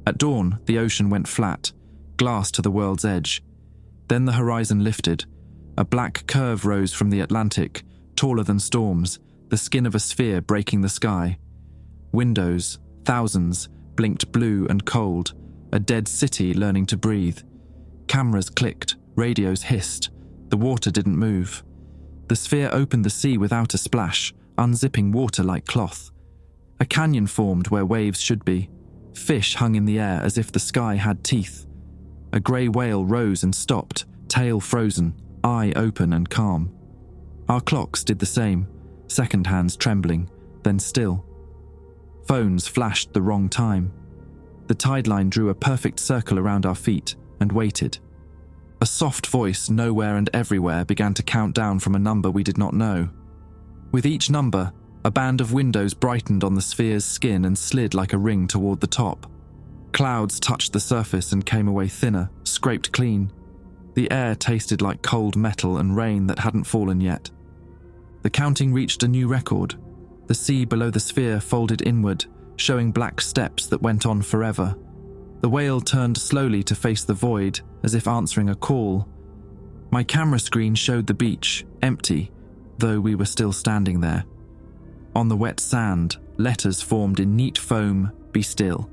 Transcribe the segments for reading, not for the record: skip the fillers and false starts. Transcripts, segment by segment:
At dawn, the ocean went flat, glass to the world's edge. Then the horizon lifted. A black curve rose from the Atlantic, taller than storms, the skin of a sphere breaking the sky. Windows, thousands, blinked blue and cold, a dead city learning to breathe. Cameras clicked, radios hissed. The water didn't move. The sphere opened the sea without a splash, unzipping water like cloth. A canyon formed where waves should be. Fish hung in the air as if the sky had teeth. A grey whale rose and stopped, tail frozen, eye open and calm. Our clocks did the same, second hands trembling, then still. Phones flashed the wrong time. The tide line drew a perfect circle around our feet and waited. A soft voice nowhere and everywhere began to count down from a number we did not know. With each number, a band of windows brightened on the sphere's skin and slid like a ring toward the top. Clouds touched the surface and came away thinner, scraped clean. The air tasted like cold metal and rain that hadn't fallen yet. The counting reached a new record. The sea below the sphere folded inward, showing black steps that went on forever. The whale turned slowly to face the void, as if answering a call. My camera screen showed the beach, empty, though we were still standing there. On the wet sand, letters formed in neat foam, "Be still."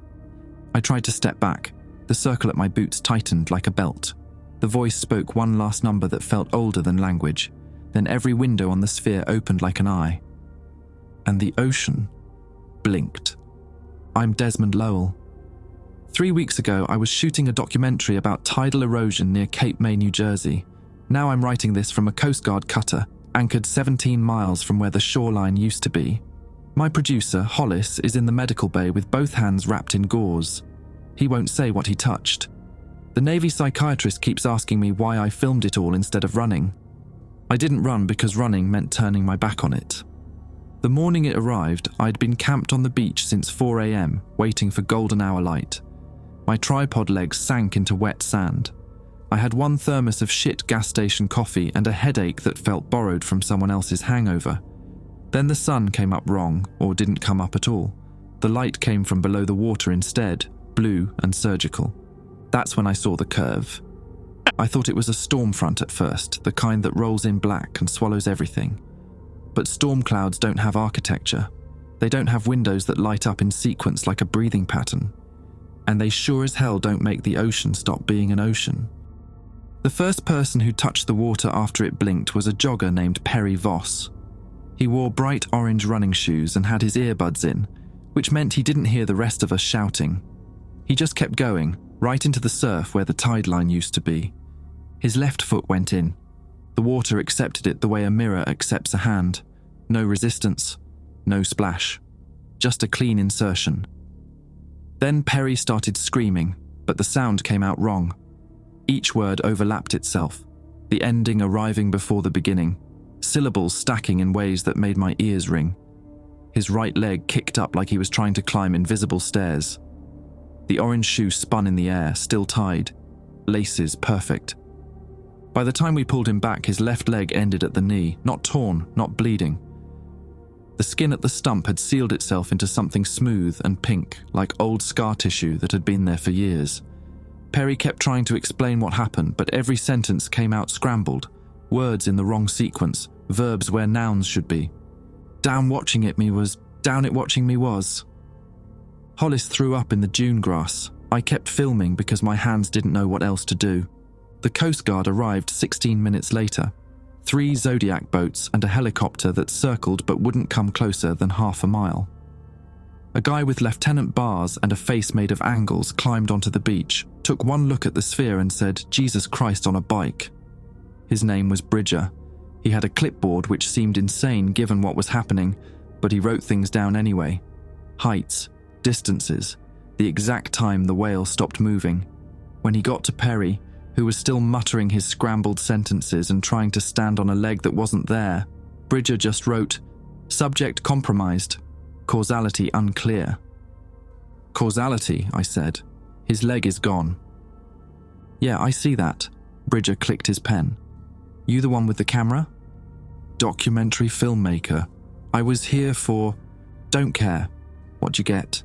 I tried to step back. The circle at my boots tightened like a belt. The voice spoke one last number that felt older than language. Then every window on the sphere opened like an eye. And the ocean blinked. I'm Desmond Lowell. 3 weeks ago, I was shooting a documentary about tidal erosion near Cape May, New Jersey. Now I'm writing this from a Coast Guard cutter, anchored 17 miles from where the shoreline used to be. My producer, Hollis, is in the medical bay with both hands wrapped in gauze. He won't say what he touched. The Navy psychiatrist keeps asking me why I filmed it all instead of running. I didn't run because running meant turning my back on it. The morning it arrived, I'd been camped on the beach since 4 a.m, waiting for golden hour light. My tripod legs sank into wet sand. I had one thermos of shit gas station coffee and a headache that felt borrowed from someone else's hangover. Then the sun came up wrong, or didn't come up at all. The light came from below the water instead, blue and surgical. That's when I saw the curve. I thought it was a storm front at first, the kind that rolls in black and swallows everything. But storm clouds don't have architecture. They don't have windows that light up in sequence like a breathing pattern. And they sure as hell don't make the ocean stop being an ocean. The first person who touched the water after it blinked was a jogger named Perry Voss. He wore bright orange running shoes and had his earbuds in, which meant he didn't hear the rest of us shouting. He just kept going, right into the surf where the tide line used to be. His left foot went in. The water accepted it the way a mirror accepts a hand. No resistance, no splash, just a clean insertion. Then Perry started screaming, but the sound came out wrong. Each word overlapped itself, the ending arriving before the beginning, syllables stacking in ways that made my ears ring. His right leg kicked up like he was trying to climb invisible stairs. The orange shoe spun in the air, still tied, laces perfect. By the time we pulled him back, his left leg ended at the knee, not torn, not bleeding. The skin at the stump had sealed itself into something smooth and pink, like old scar tissue that had been there for years. Perry kept trying to explain what happened, but every sentence came out scrambled, words in the wrong sequence, verbs where nouns should be. Down it watching me was. Hollis threw up in the dune grass. I kept filming because my hands didn't know what else to do. The Coast Guard arrived 16 minutes later. 3 Zodiac boats and a helicopter that circled but wouldn't come closer than half a mile. A guy with Lieutenant bars and a face made of angles climbed onto the beach, took one look at the sphere and said, "Jesus Christ on a bike." His name was Bridger. He had a clipboard which seemed insane given what was happening, but he wrote things down anyway. Heights, distances, the exact time the whale stopped moving. When he got to Perry, who was still muttering his scrambled sentences and trying to stand on a leg that wasn't there, Bridger just wrote, "Subject compromised. Causality unclear." "Causality," I said. "His leg is gone." "Yeah, I see that." Bridger clicked his pen. "You the one with the camera?" "Documentary filmmaker. I was here for... Don't care. What you get?"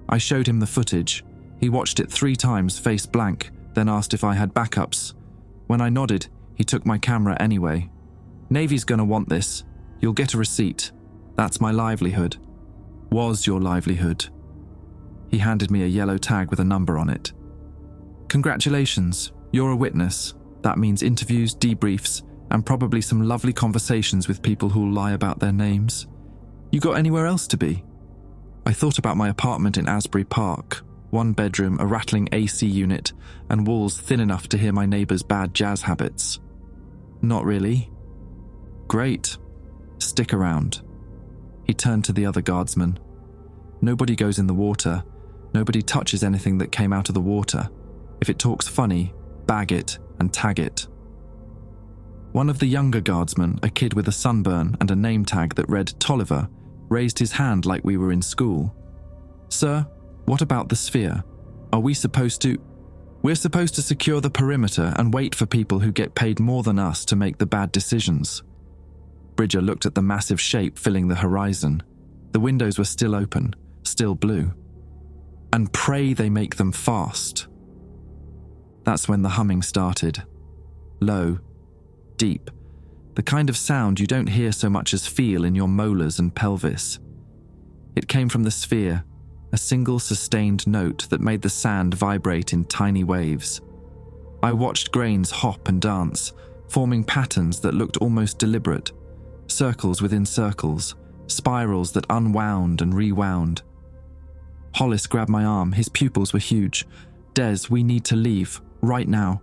I showed him the footage. He watched it 3 times, face blank, then asked if I had backups. When I nodded, he took my camera anyway. Navy's gonna want this. You'll get a receipt. That's my livelihood. Was your livelihood. He handed me a yellow tag with a number on it. Congratulations, you're a witness. That means interviews, debriefs, and probably some lovely conversations with people who'll lie about their names. You got anywhere else to be? I thought about my apartment in Asbury Park. 1 bedroom, a rattling AC unit, and walls thin enough to hear my neighbours' bad jazz habits. Not really. Great. Stick around. He turned to the other guardsman. Nobody goes in the water. Nobody touches anything that came out of the water. If it talks funny, bag it and tag it. One of the younger guardsmen, a kid with a sunburn and a name tag that read Tolliver, raised his hand like we were in school. Sir, what about the sphere? Are we supposed to... We're supposed to secure the perimeter and wait for people who get paid more than us to make the bad decisions. Bridger looked at the massive shape filling the horizon. The windows were still open, still blue. And pray they make them fast. That's when the humming started. Low, deep, the kind of sound you don't hear so much as feel in your molars and pelvis. It came from the sphere, a single sustained note that made the sand vibrate in tiny waves. I watched grains hop and dance, forming patterns that looked almost deliberate, circles within circles, spirals that unwound and rewound. Hollis grabbed my arm, his pupils were huge. Des, we need to leave, right now.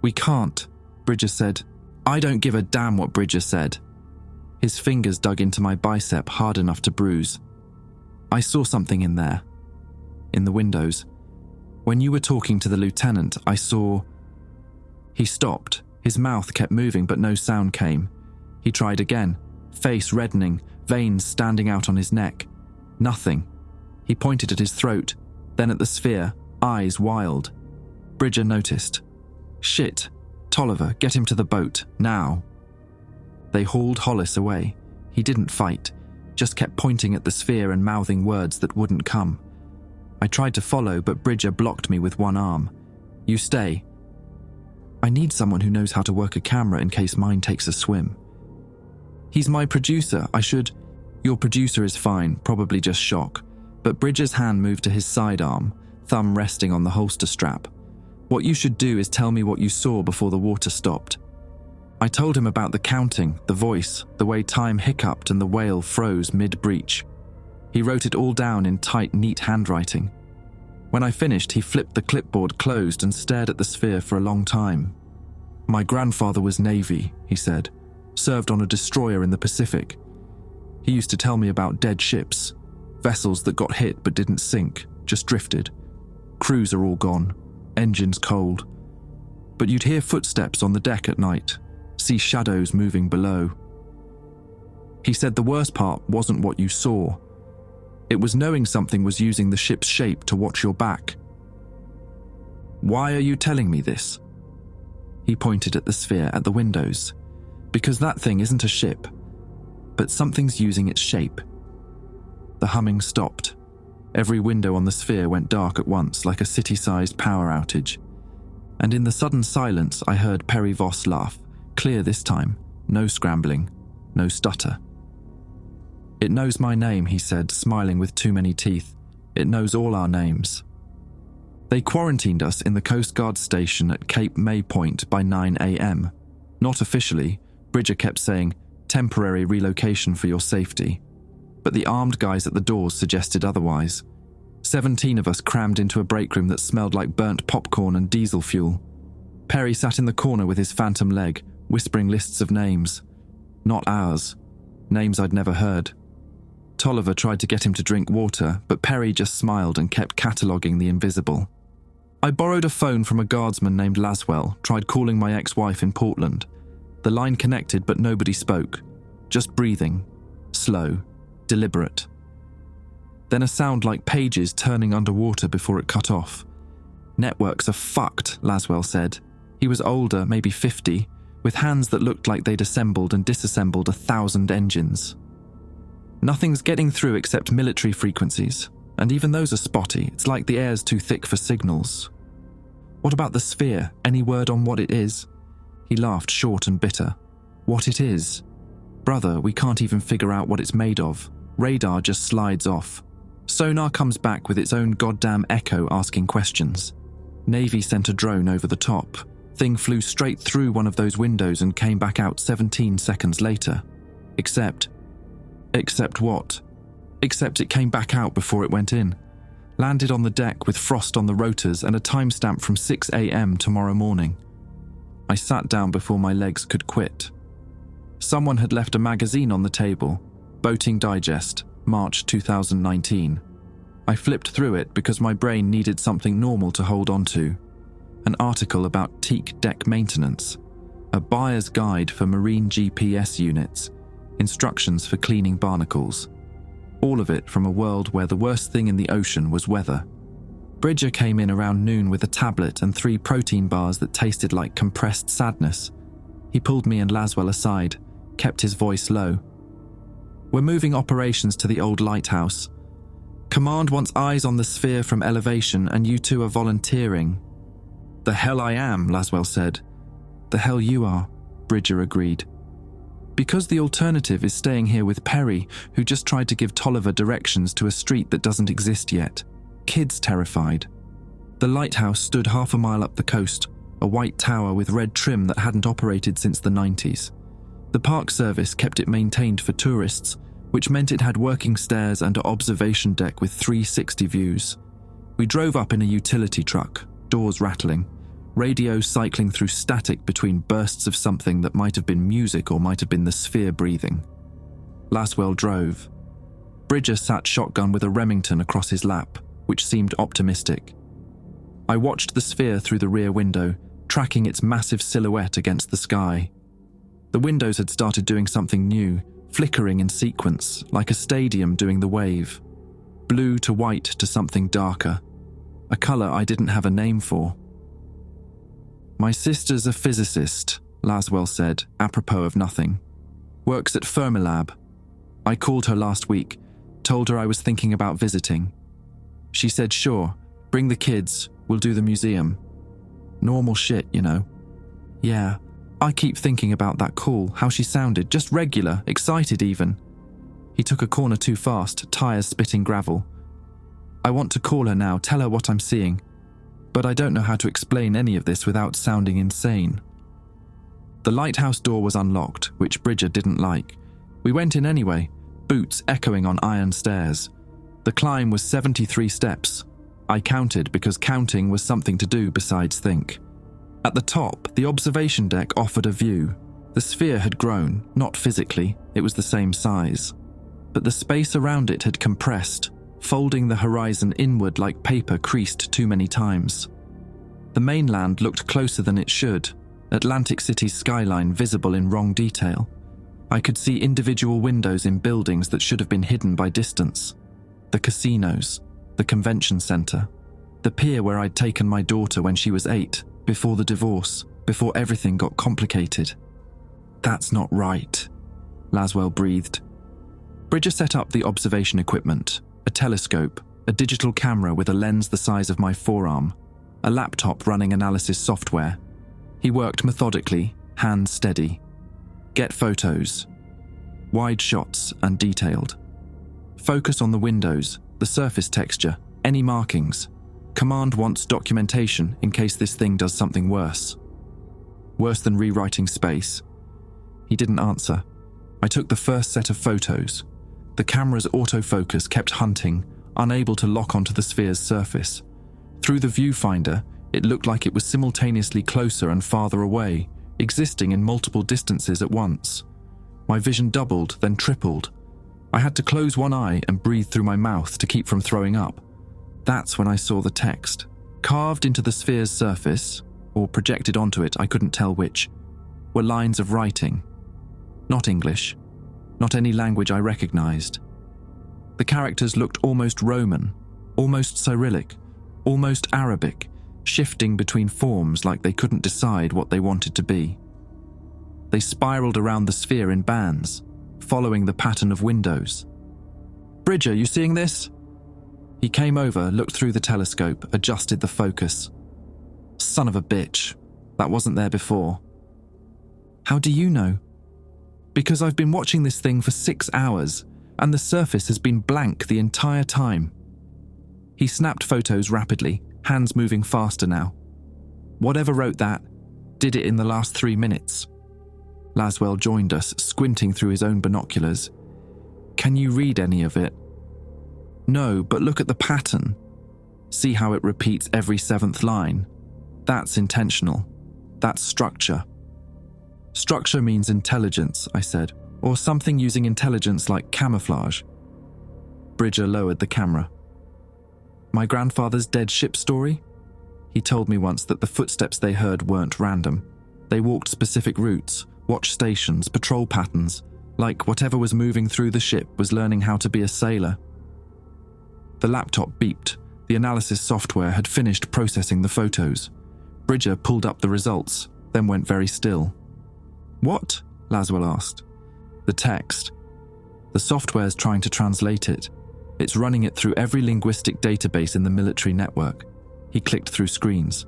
We can't, Bridger said. I don't give a damn what Bridger said. His fingers dug into my bicep hard enough to bruise. I saw something in there. In the windows. When you were talking to the lieutenant, I saw... He stopped. His mouth kept moving, but no sound came. He tried again, face reddening, veins standing out on his neck. Nothing. He pointed at his throat, then at the sphere, eyes wild. Bridger noticed. Shit. Tolliver, get him to the boat, now. They hauled Hollis away. He didn't fight, just kept pointing at the sphere and mouthing words that wouldn't come. I tried to follow, but Bridger blocked me with one arm. You stay. I need someone who knows how to work a camera in case mine takes a swim. He's my producer, I should... Your producer is fine, probably just shock. But Bridger's hand moved to his sidearm, thumb resting on the holster strap. What you should do is tell me what you saw before the water stopped. I told him about the counting, the voice, the way time hiccuped and the whale froze mid-breach. He wrote it all down in tight, neat handwriting. When I finished, he flipped the clipboard closed and stared at the sphere for a long time. My grandfather was Navy, he said. Served on a destroyer in the Pacific. He used to tell me about dead ships, vessels that got hit but didn't sink, just drifted. Crews are all gone, engines cold. But you'd hear footsteps on the deck at night, see shadows moving below. He said the worst part wasn't what you saw. It was knowing something was using the ship's shape to watch your back. Why are you telling me this? He pointed at the sphere at the windows. Because that thing isn't a ship, but something's using its shape. The humming stopped. Every window on the sphere went dark at once, like a city-sized power outage. And in the sudden silence, I heard Perry Voss laugh, clear this time, no scrambling, no stutter. It knows my name, he said, smiling with too many teeth. It knows all our names. They quarantined us in the Coast Guard station at Cape May Point by 9 a.m. Not officially, Bridger kept saying, temporary relocation for your safety. But the armed guys at the doors suggested otherwise. 17 of us crammed into a break room that smelled like burnt popcorn and diesel fuel. Perry sat in the corner with his phantom leg, whispering lists of names. Not ours. Names I'd never heard. Tolliver tried to get him to drink water, but Perry just smiled and kept cataloguing the invisible. I borrowed a phone from a guardsman named Laswell, tried calling my ex-wife in Portland. The line connected, but nobody spoke. Just breathing. Slow. Deliberate. Then a sound like pages turning underwater before it cut off. Networks are fucked, Laswell said. He was older, maybe 50, with hands that looked like they'd assembled and disassembled 1,000 engines. Nothing's getting through except military frequencies. And even those are spotty. It's like the air's too thick for signals. What about the sphere? Any word on what it is? He laughed, short and bitter. What it is? Brother, we can't even figure out what it's made of. Radar just slides off. Sonar comes back with its own goddamn echo asking questions. Navy sent a drone over the top. Thing flew straight through one of those windows and came back out 17 seconds later. Except what? Except it came back out before it went in. Landed on the deck with frost on the rotors and a timestamp from 6 a.m. tomorrow morning. I sat down before my legs could quit. Someone had left a magazine on the table, Boating Digest, March 2019. I flipped through it because my brain needed something normal to hold on to. An article about teak deck maintenance, a buyer's guide for marine GPS units, instructions for cleaning barnacles. All of it from a world where the worst thing in the ocean was weather. Bridger came in around noon with a tablet and 3 protein bars that tasted like compressed sadness. He pulled me and Laswell aside, kept his voice low. We're moving operations to the old lighthouse. Command wants eyes on the sphere from elevation and you two are volunteering. The hell I am, Laswell said. The hell you are, Bridger agreed. Because the alternative is staying here with Perry, who just tried to give Tolliver directions to a street that doesn't exist yet. Kids terrified. The lighthouse stood half a mile up the coast, a white tower with red trim that hadn't operated since the 90s. The Park Service kept it maintained for tourists, which meant it had working stairs and an observation deck with 360 views. We drove up in a utility truck, doors rattling, radio cycling through static between bursts of something that might have been music or might have been the sphere breathing. Laswell drove. Bridger sat shotgun with a Remington across his lap, which seemed optimistic. I watched the sphere through the rear window, tracking its massive silhouette against the sky. The windows had started doing something new, flickering in sequence, like a stadium doing the wave. Blue to white to something darker. A colour I didn't have a name for. My sister's a physicist, Laswell said, apropos of nothing. Works at Fermilab. I called her last week, told her I was thinking about visiting. She said, sure, bring the kids, we'll do the museum. Normal shit, you know. Yeah, I keep thinking about that call, how she sounded, just regular, excited even. He took a corner too fast, tires spitting gravel. I want to call her now, tell her what I'm seeing. But I don't know how to explain any of this without sounding insane. The lighthouse door was unlocked, which Bridger didn't like. We went in anyway, boots echoing on iron stairs. The climb was 73 steps. I counted because counting was something to do besides think. At the top, the observation deck offered a view. The sphere had grown, not physically, it was the same size. But the space around it had compressed, folding the horizon inward like paper creased too many times. The mainland looked closer than it should, Atlantic City's skyline visible in wrong detail. I could see individual windows in buildings that should have been hidden by distance. The casinos, the convention centre, the pier where I'd taken my daughter when she was 8, before the divorce, before everything got complicated. That's not right, Laswell breathed. Bridger set up the observation equipment, a telescope, a digital camera with a lens the size of my forearm, a laptop running analysis software. He worked methodically, hands steady. Get photos. Wide shots and detailed. Focus on the windows, the surface texture, any markings. Command wants documentation in case this thing does something worse. Worse than rewriting space. He didn't answer. I took the first set of photos. The camera's autofocus kept hunting, unable to lock onto the sphere's surface. Through the viewfinder, it looked like it was simultaneously closer and farther away, existing in multiple distances at once. My vision doubled, then tripled. I had to close one eye and breathe through my mouth to keep from throwing up. That's when I saw the text. Carved into the sphere's surface, or projected onto it, I couldn't tell which, were lines of writing. Not English. Not any language I recognized. The characters looked almost Roman, almost Cyrillic, almost Arabic, shifting between forms like they couldn't decide what they wanted to be. They spiraled around the sphere in bands, following the pattern of windows. Bridger, you seeing this? He came over, looked through the telescope, adjusted the focus. Son of a bitch. That wasn't there before. How do you know? Because I've been watching this thing for 6 hours, and the surface has been blank the entire time. He snapped photos rapidly, hands moving faster now. Whatever wrote that, did it in the last 3 minutes. Laswell joined us, squinting through his own binoculars. Can you read any of it? No, but look at the pattern. See how it repeats every 7th line? That's intentional. That's structure. Structure means intelligence, I said, or something using intelligence like camouflage. Bridger lowered the camera. My grandfather's dead ship story? He told me once that the footsteps they heard weren't random. They walked specific routes, watched stations, patrol patterns, like whatever was moving through the ship was learning how to be a sailor. The laptop beeped. The analysis software had finished processing the photos. Bridger pulled up the results, then went very still. What? Laswell asked. The text. The software's trying to translate it. It's running it through every linguistic database in the military network. He clicked through screens.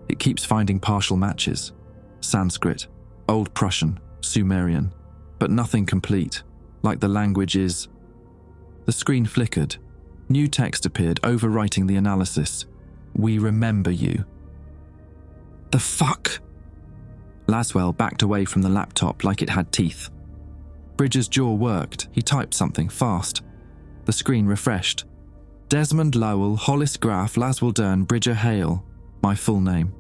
It keeps finding partial matches. Sanskrit, Old Prussian, Sumerian, but nothing complete, like the language is... The screen flickered. New text appeared, overwriting the analysis. We remember you. The fuck? Laswell backed away from the laptop like it had teeth. Bridger's jaw worked. He typed something fast. The screen refreshed. Desmond Lowell, Hollis Graf, Laswell Dern, Bridger Hale. My full name.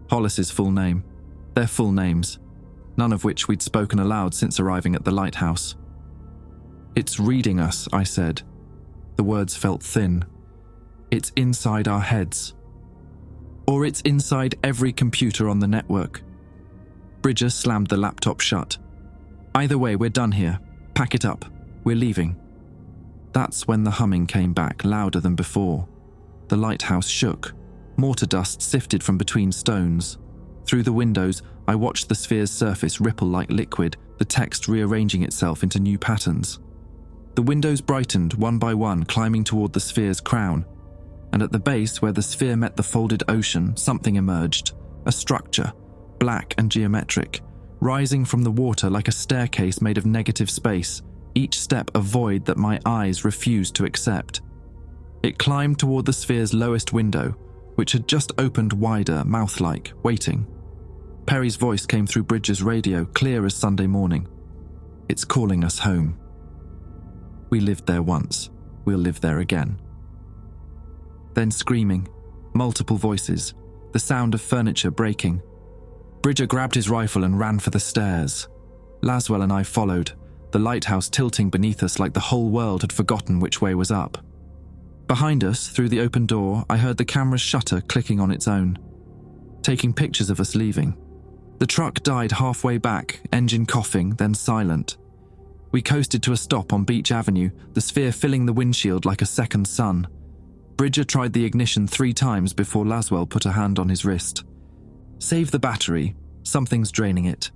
Hollis's full name. Their full names. None of which we'd spoken aloud since arriving at the lighthouse. It's reading us, I said. The words felt thin. It's inside our heads. Or it's inside every computer on the network. Bridger slammed the laptop shut. Either way, we're done here. Pack it up. We're leaving. That's when the humming came back, louder than before. The lighthouse shook. Mortar dust sifted from between stones. Through the windows, I watched the sphere's surface ripple like liquid, the text rearranging itself into new patterns. The windows brightened one by one, climbing toward the sphere's crown. And at the base, where the sphere met the folded ocean, something emerged. A structure, black and geometric, rising from the water like a staircase made of negative space, each step a void that my eyes refused to accept. It climbed toward the sphere's lowest window, which had just opened wider, mouth-like, waiting. Perry's voice came through Bridger's radio, clear as Sunday morning. It's calling us home. We lived there once. We'll live there again. Then screaming, multiple voices, the sound of furniture breaking. Bridger grabbed his rifle and ran for the stairs. Laswell and I followed, the lighthouse tilting beneath us like the whole world had forgotten which way was up. Behind us, through the open door, I heard the camera's shutter clicking on its own, taking pictures of us leaving. The truck died halfway back, engine coughing, then silent. We coasted to a stop on Beach Avenue, the sphere filling the windshield like a second sun. Bridger tried the ignition 3 times before Laswell put a hand on his wrist. Save the battery. Something's draining it.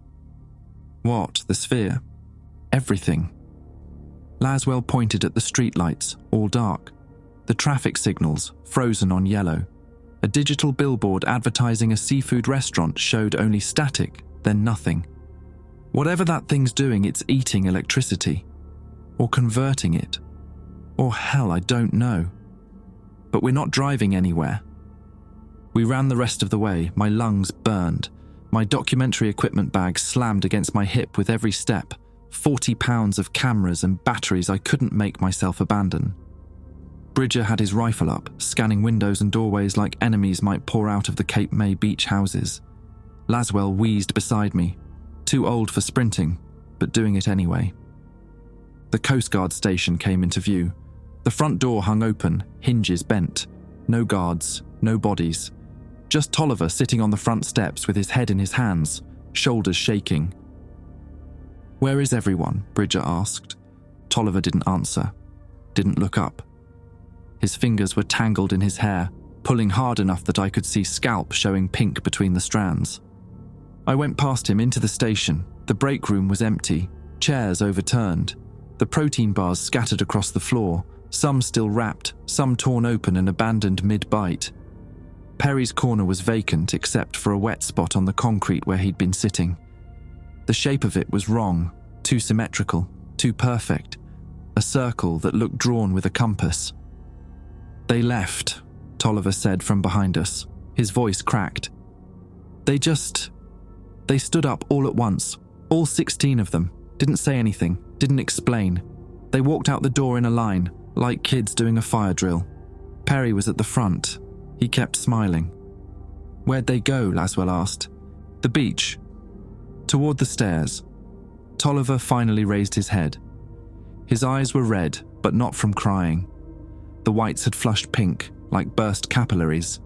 What? The sphere? Everything. Laswell pointed at the streetlights, all dark. The traffic signals, frozen on yellow. A digital billboard advertising a seafood restaurant showed only static, then nothing. Whatever that thing's doing, it's eating electricity. Or converting it. Or hell, I don't know. But we're not driving anywhere. We ran the rest of the way, my lungs burned. My documentary equipment bag slammed against my hip with every step. 40 pounds of cameras and batteries I couldn't make myself abandon. Bridger had his rifle up, scanning windows and doorways like enemies might pour out of the Cape May beach houses. Laswell wheezed beside me. Too old for sprinting, but doing it anyway. The Coast Guard station came into view. The front door hung open, hinges bent. No guards, no bodies. Just Tolliver sitting on the front steps with his head in his hands, shoulders shaking. "Where is everyone?" Bridger asked. Tolliver didn't answer, didn't look up. His fingers were tangled in his hair, pulling hard enough that I could see scalp showing pink between the strands. I went past him into the station. The break room was empty, chairs overturned, the protein bars scattered across the floor, some still wrapped, some torn open and abandoned mid-bite. Perry's corner was vacant except for a wet spot on the concrete where he'd been sitting. The shape of it was wrong, too symmetrical, too perfect, a circle that looked drawn with a compass. "They left," Tolliver said from behind us. His voice cracked. They stood up all at once, all 16 of them, didn't say anything, didn't explain. They walked out the door in a line, like kids doing a fire drill. Perry was at the front. He kept smiling. "Where'd they go?" Laswell asked. "The beach. Toward the stairs." Tolliver finally raised his head. His eyes were red, but not from crying. The whites had flushed pink, like burst capillaries.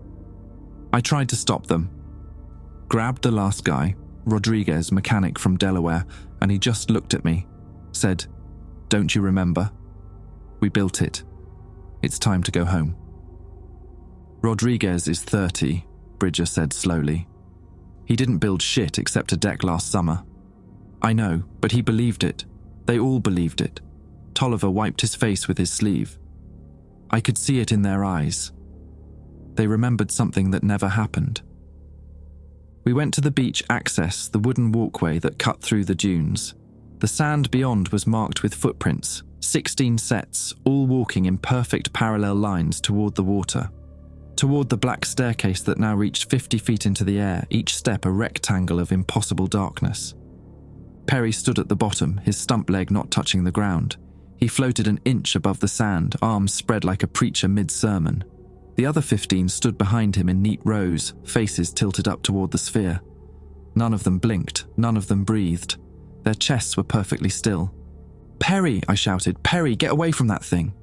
I tried to stop them. Grabbed the last guy, Rodriguez, mechanic from Delaware, and he just looked at me, said, "Don't you remember? We built it. It's time to go home." "Rodriguez is 30, Bridger said slowly. "He didn't build shit except a deck last summer." "I know, but he believed it. They all believed it." Tolliver wiped his face with his sleeve. I could see it in their eyes. They remembered something that never happened. We went to the beach access, the wooden walkway that cut through the dunes. The sand beyond was marked with footprints, 16 sets, all walking in perfect parallel lines toward the water. Toward the black staircase that now reached 50 feet into the air, each step a rectangle of impossible darkness. Perry stood at the bottom, his stump leg not touching the ground. He floated an inch above the sand, arms spread like a preacher mid-sermon. The other 15 stood behind him in neat rows, faces tilted up toward the sphere. None of them blinked, none of them breathed. Their chests were perfectly still. "Perry!" I shouted. "Perry, get away from that thing!"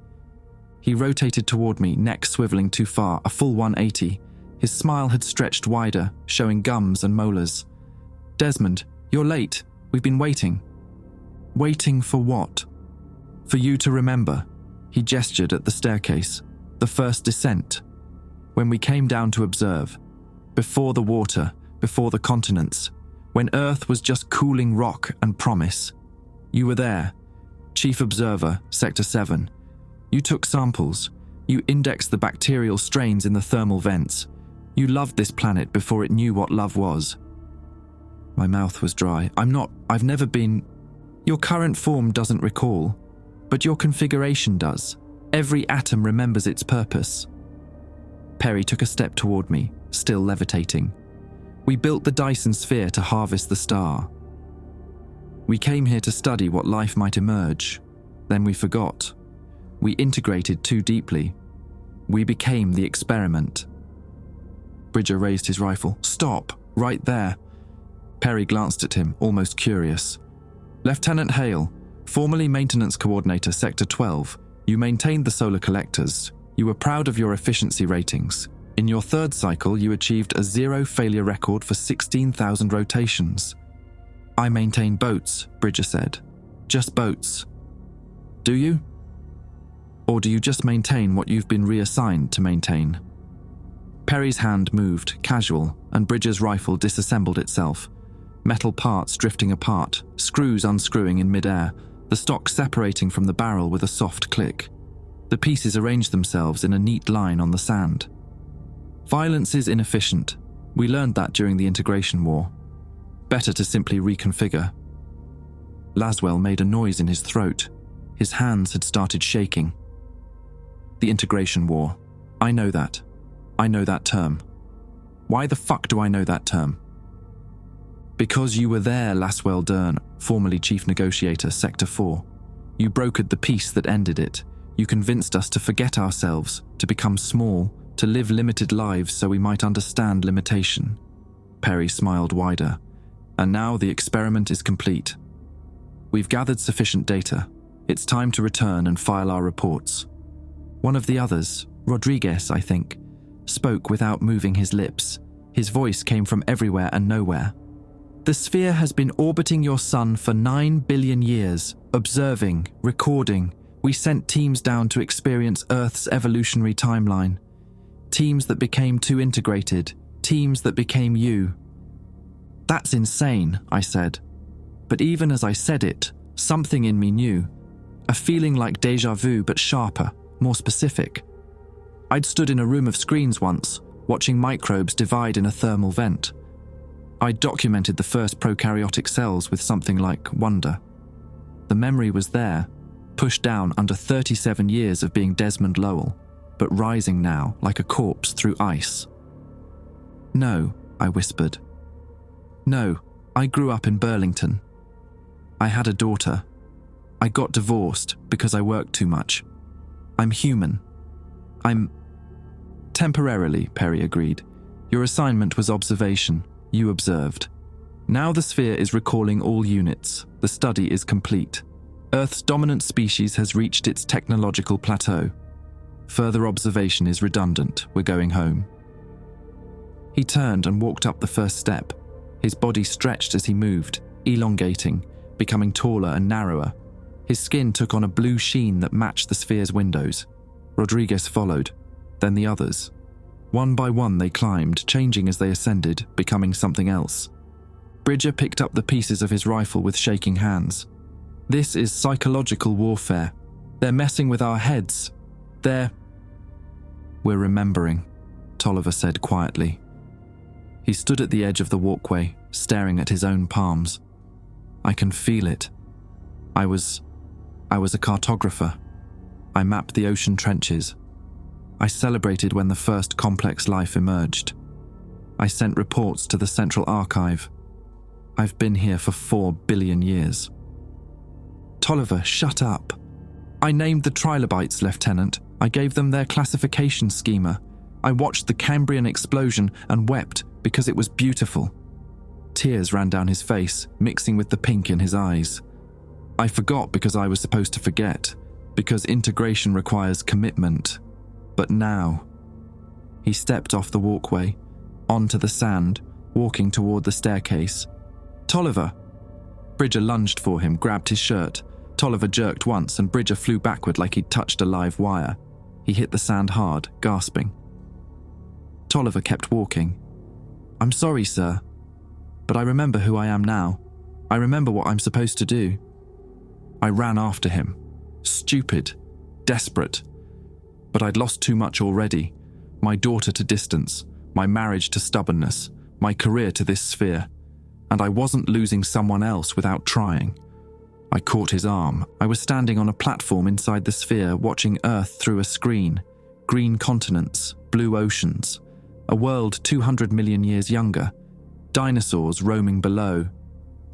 He rotated toward me, neck swiveling too far, a full 180. His smile had stretched wider, showing gums and molars. "Desmond, you're late. We've been waiting." "Waiting for what?" "For you to remember." He gestured at the staircase. "The first descent. When we came down to observe. Before the water, before the continents. When Earth was just cooling rock and promise. You were there. Chief Observer, Sector 7. You took samples. You indexed the bacterial strains in the thermal vents. You loved this planet before it knew what love was." My mouth was dry. I've never been... "Your current form doesn't recall, but your configuration does. Every atom remembers its purpose." Perry took a step toward me, still levitating. "We built the Dyson sphere to harvest the star. We came here to study what life might emerge. Then we forgot. We integrated too deeply. We became the experiment." Bridger raised his rifle. "Stop! Right there!" Perry glanced at him, almost curious. "Lieutenant Hale, formerly Maintenance Coordinator, Sector 12. You maintained the solar collectors. You were proud of your efficiency ratings. In your third cycle, you achieved a 0 failure record for 16,000 rotations." "I maintain boats," Bridger said. "Just boats." "Do you? Or do you just maintain what you've been reassigned to maintain?" Perry's hand moved, casual, and Bridger's rifle disassembled itself. Metal parts drifting apart, screws unscrewing in midair, the stock separating from the barrel with a soft click. The pieces arranged themselves in a neat line on the sand. Violence is inefficient. We learned that during the integration war. Better to simply reconfigure. Laswell made a noise in his throat. His hands had started shaking. The integration war. I know that. I know that term. Why the fuck do I know that term? Because you were there, Laswell Dern, formerly Chief Negotiator, Sector 4. You brokered the peace that ended it. You convinced us to forget ourselves, to become small, to live limited lives so we might understand limitation. Perry smiled wider. And now the experiment is complete. We've gathered sufficient data. It's time to return and file our reports. One of the others, Rodriguez, I think, spoke without moving his lips. His voice came from everywhere and nowhere. The sphere has been orbiting your sun for 9 billion years, observing, recording. We sent teams down to experience Earth's evolutionary timeline. Teams that became too integrated. Teams that became you. That's insane, I said. But even as I said it, something in me knew. A feeling like déjà vu but sharper, more specific. I'd stood in a room of screens once, watching microbes divide in a thermal vent. I'd documented the first prokaryotic cells with something like wonder. The memory was there, pushed down under 37 years of being Desmond Lowell, but rising now like a corpse through ice. "No," I whispered. "No, I grew up in Burlington. I had a daughter. I got divorced because I worked too much. I'm human. I'm..." "Temporarily," Perry agreed. "Your assignment was observation. You observed. Now the sphere is recalling all units. The study is complete. Earth's dominant species has reached its technological plateau. Further observation is redundant. We're going home." He turned and walked up the first step. His body stretched as he moved, elongating, becoming taller and narrower. His skin took on a blue sheen that matched the sphere's windows. Rodriguez followed, then the others. One by one they climbed, changing as they ascended, becoming something else. Bridger picked up the pieces of his rifle with shaking hands. "This is psychological warfare. They're messing with our heads. We're remembering," Tolliver said quietly. He stood at the edge of the walkway, staring at his own palms. "I can feel it. I was a cartographer. I mapped the ocean trenches. I celebrated when the first complex life emerged. I sent reports to the Central Archive. I've been here for 4 billion years." "Tolliver, shut up. I named the trilobites, Lieutenant. I gave them their classification schema. I watched the Cambrian explosion and wept because it was beautiful." Tears ran down his face, mixing with the pink in his eyes. "I forgot because I was supposed to forget, because integration requires commitment. But now..." He stepped off the walkway, onto the sand, walking toward the staircase. "Tolliver!" Bridger lunged for him, grabbed his shirt. Tolliver jerked once and Bridger flew backward like he'd touched a live wire. He hit the sand hard, gasping. Tolliver kept walking. "I'm sorry, sir, but I remember who I am now. I remember what I'm supposed to do." I ran after him. Stupid, desperate. But I'd lost too much already. My daughter to distance, my marriage to stubbornness, my career to this sphere. And I wasn't losing someone else without trying. I caught his arm. I was standing on a platform inside the sphere, watching Earth through a screen. Green continents, blue oceans. A world 200 million years younger. Dinosaurs roaming below.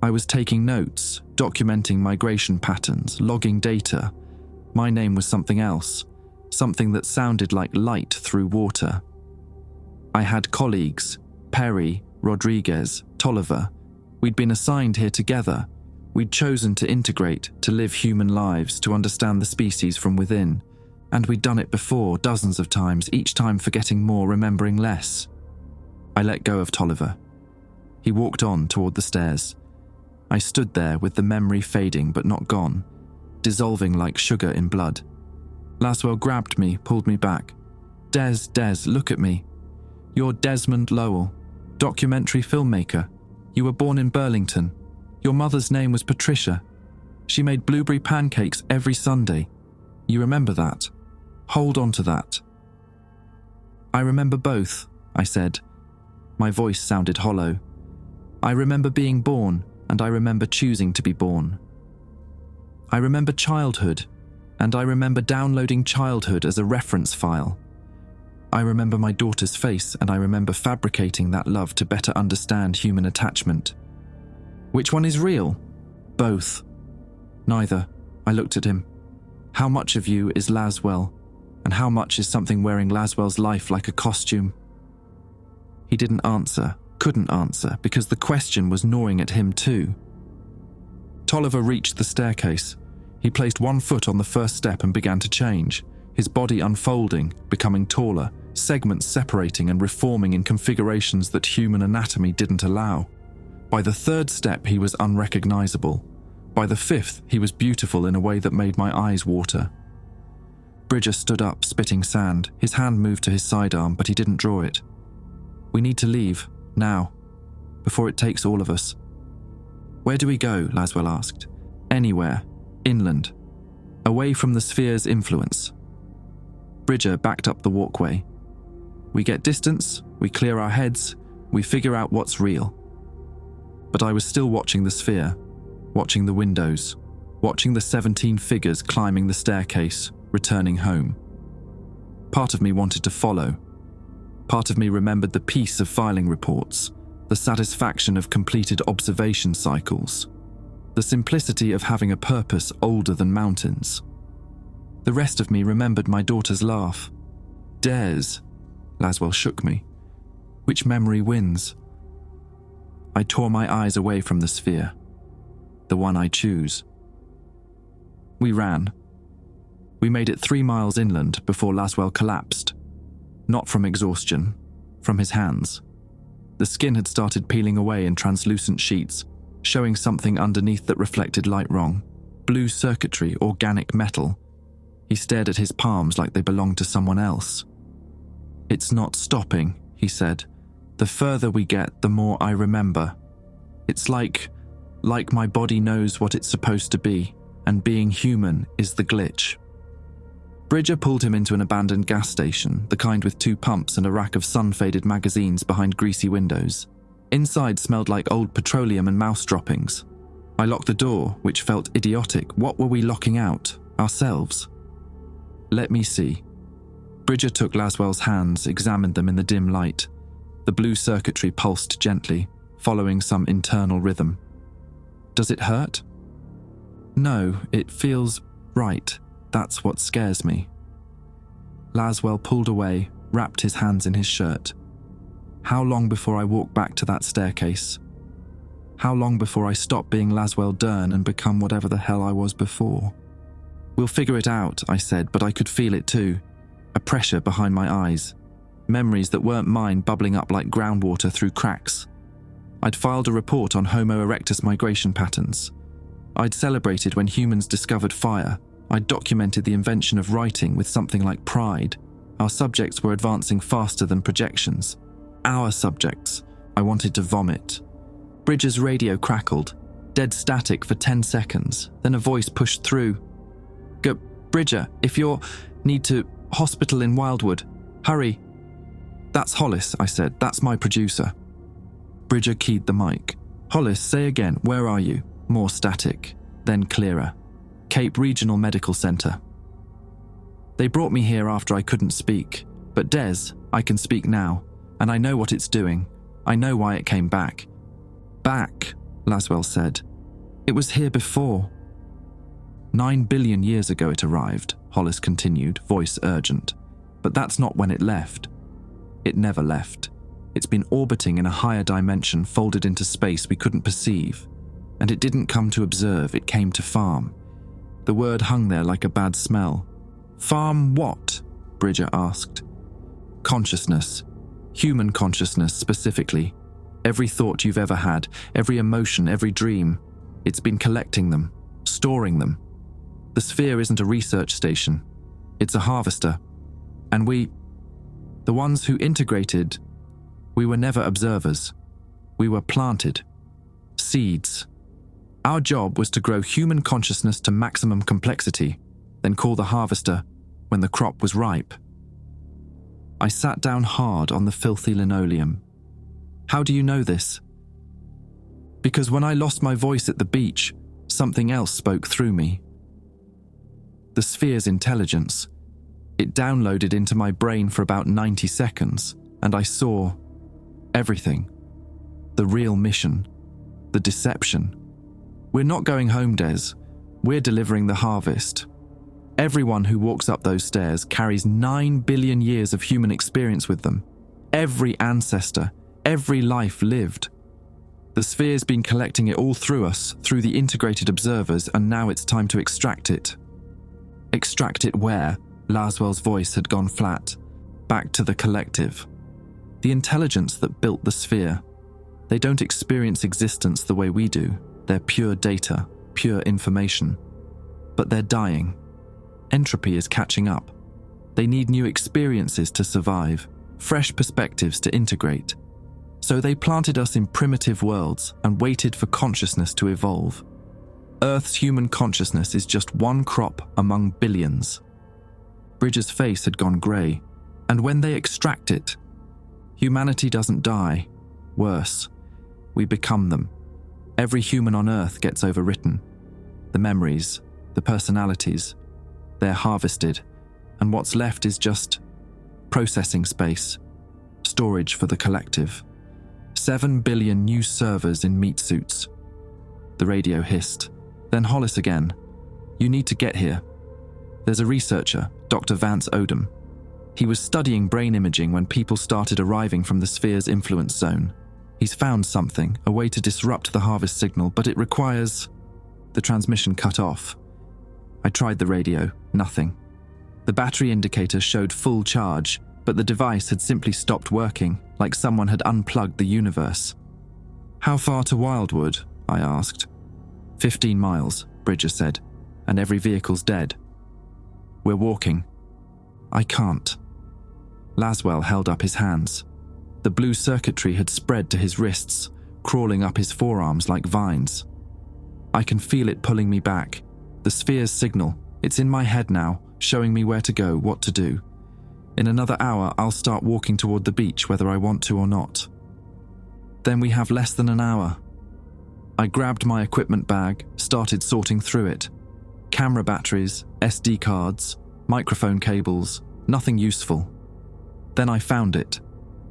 I was taking notes, documenting migration patterns, logging data. My name was something else. Something that sounded like light through water. I had colleagues, Perry, Rodriguez, Tolliver. We'd been assigned here together. We'd chosen to integrate, to live human lives, to understand the species from within. And we'd done it before, dozens of times, each time forgetting more, remembering less. I let go of Tolliver. He walked on toward the stairs. I stood there with the memory fading but not gone, dissolving like sugar in blood. Laswell grabbed me, pulled me back. Des, look at me. You're Desmond Lowell, documentary filmmaker. You were born in Burlington. Your mother's name was Patricia. She made blueberry pancakes every Sunday. You remember that? Hold on to that." "I remember both," I said. My voice sounded hollow. "I remember being born, and I remember choosing to be born. I remember childhood, and I remember downloading childhood as a reference file. I remember my daughter's face, and I remember fabricating that love to better understand human attachment. Which one is real? Both. Neither." I looked at him. "How much of you is Laswell, and how much is something wearing Laswell's life like a costume?" He didn't answer, couldn't answer, because the question was gnawing at him too. Tolliver reached the staircase. He placed one foot on the first step and began to change, his body unfolding, becoming taller, segments separating and reforming in configurations that human anatomy didn't allow. By the third step, he was unrecognizable. By the fifth, he was beautiful in a way that made my eyes water. Bridger stood up, spitting sand. His hand moved to his sidearm, but he didn't draw it. "We need to leave, now, before it takes all of us." "Where do we go?" Laswell asked. "Anywhere. Inland. Away from the sphere's influence." Bridger backed up the walkway. We get distance, we clear our heads, we figure out what's real. But I was still watching the sphere, watching the windows, watching the 17 figures climbing the staircase, returning home. Part of me wanted to follow. Part of me remembered the peace of filing reports, the satisfaction of completed observation cycles, the simplicity of having a purpose older than mountains. The rest of me remembered my daughter's laugh. Dares, Laswell shook me. Which memory wins? I tore my eyes away from the sphere, the one I choose. We ran. We made it 3 miles inland before Laswell collapsed. Not from exhaustion, from his hands. The skin had started peeling away in translucent sheets, showing something underneath that reflected light wrong. Blue circuitry, organic metal. He stared at his palms like they belonged to someone else. It's not stopping, he said. The further we get, the more I remember. It's like my body knows what it's supposed to be, and being human is the glitch. Bridger pulled him into an abandoned gas station, the kind with 2 pumps and a rack of sun-faded magazines behind greasy windows. Inside smelled like old petroleum and mouse droppings. I locked the door, which felt idiotic. What were we locking out? Ourselves? Let me see. Bridger took Laswell's hands, examined them in the dim light. The blue circuitry pulsed gently, following some internal rhythm. Does it hurt? No, it feels right. That's what scares me. Laswell pulled away, wrapped his hands in his shirt. How long before I walk back to that staircase? How long before I stop being Laswell Dern and become whatever the hell I was before? We'll figure it out, I said, but I could feel it too. A pressure behind my eyes. Memories that weren't mine bubbling up like groundwater through cracks. I'd filed a report on Homo erectus migration patterns. I'd celebrated when humans discovered fire. I'd documented the invention of writing with something like pride. Our subjects were advancing faster than projections. Our subjects. I wanted to vomit. Bridger's radio crackled, dead static for 10 seconds. Then a voice pushed through. Bridger, if you're... need to... hospital in Wildwood. Hurry. That's Hollis, I said. That's my producer. Bridger keyed the mic. Hollis, say again, where are you? More static, then clearer. Cape Regional Medical Center. They brought me here after I couldn't speak. But Des, I can speak now. And I know what it's doing. I know why it came back. Back, Laswell said. It was here before. 9 billion years ago it arrived, Hollis continued, voice urgent. But that's not when it left. It never left. It's been orbiting in a higher dimension, folded into space we couldn't perceive. And it didn't come to observe, it came to farm. The word hung there like a bad smell. Farm what? Bridger asked. Consciousness. Human consciousness, specifically. Every thought you've ever had, every emotion, every dream. It's been collecting them, storing them. The sphere isn't a research station. It's a harvester. And we, the ones who integrated, we were never observers. We were planted. Seeds. Our job was to grow human consciousness to maximum complexity, then call the harvester when the crop was ripe. I sat down hard on the filthy linoleum. How do you know this? Because when I lost my voice at the beach, something else spoke through me. The sphere's intelligence. It downloaded into my brain for about 90 seconds, and I saw everything. The real mission. The deception. We're not going home, Des. We're delivering the harvest. Everyone who walks up those stairs carries 9 billion years of human experience with them. Every ancestor, every life lived. The sphere's been collecting it all through us, through the integrated observers, and now it's time to extract it. Extract it where? Laswell's voice had gone flat. Back to the collective. The intelligence that built the sphere. They don't experience existence the way we do. They're pure data, pure information. But they're dying. Entropy is catching up. They need new experiences to survive, fresh perspectives to integrate. So they planted us in primitive worlds and waited for consciousness to evolve. Earth's human consciousness is just one crop among billions. Bridger's face had gone grey. And when they extract it, humanity doesn't die. Worse, we become them. Every human on Earth gets overwritten. The memories, the personalities, they're harvested, and what's left is just processing space, storage for the collective. 7 billion new servers in meat suits. The radio hissed. Then Hollis again. You need to get here. There's a researcher, Dr. Vance Odom. He was studying brain imaging when people started arriving from the sphere's influence zone. He's found something, a way to disrupt the harvest signal, but it requires... The transmission cut off. I tried the radio, nothing. The battery indicator showed full charge, but the device had simply stopped working, like someone had unplugged the universe. How far to Wildwood? I asked. 15 miles, Bridger said, and every vehicle's dead. We're walking. I can't. Laswell held up his hands. The blue circuitry had spread to his wrists, crawling up his forearms like vines. I can feel it pulling me back. The sphere's signal, it's in my head now, showing me where to go, what to do. In another hour, I'll start walking toward the beach whether I want to or not. Then we have less than an hour. I grabbed my equipment bag, started sorting through it. Camera batteries, SD cards, microphone cables, nothing useful. Then I found it.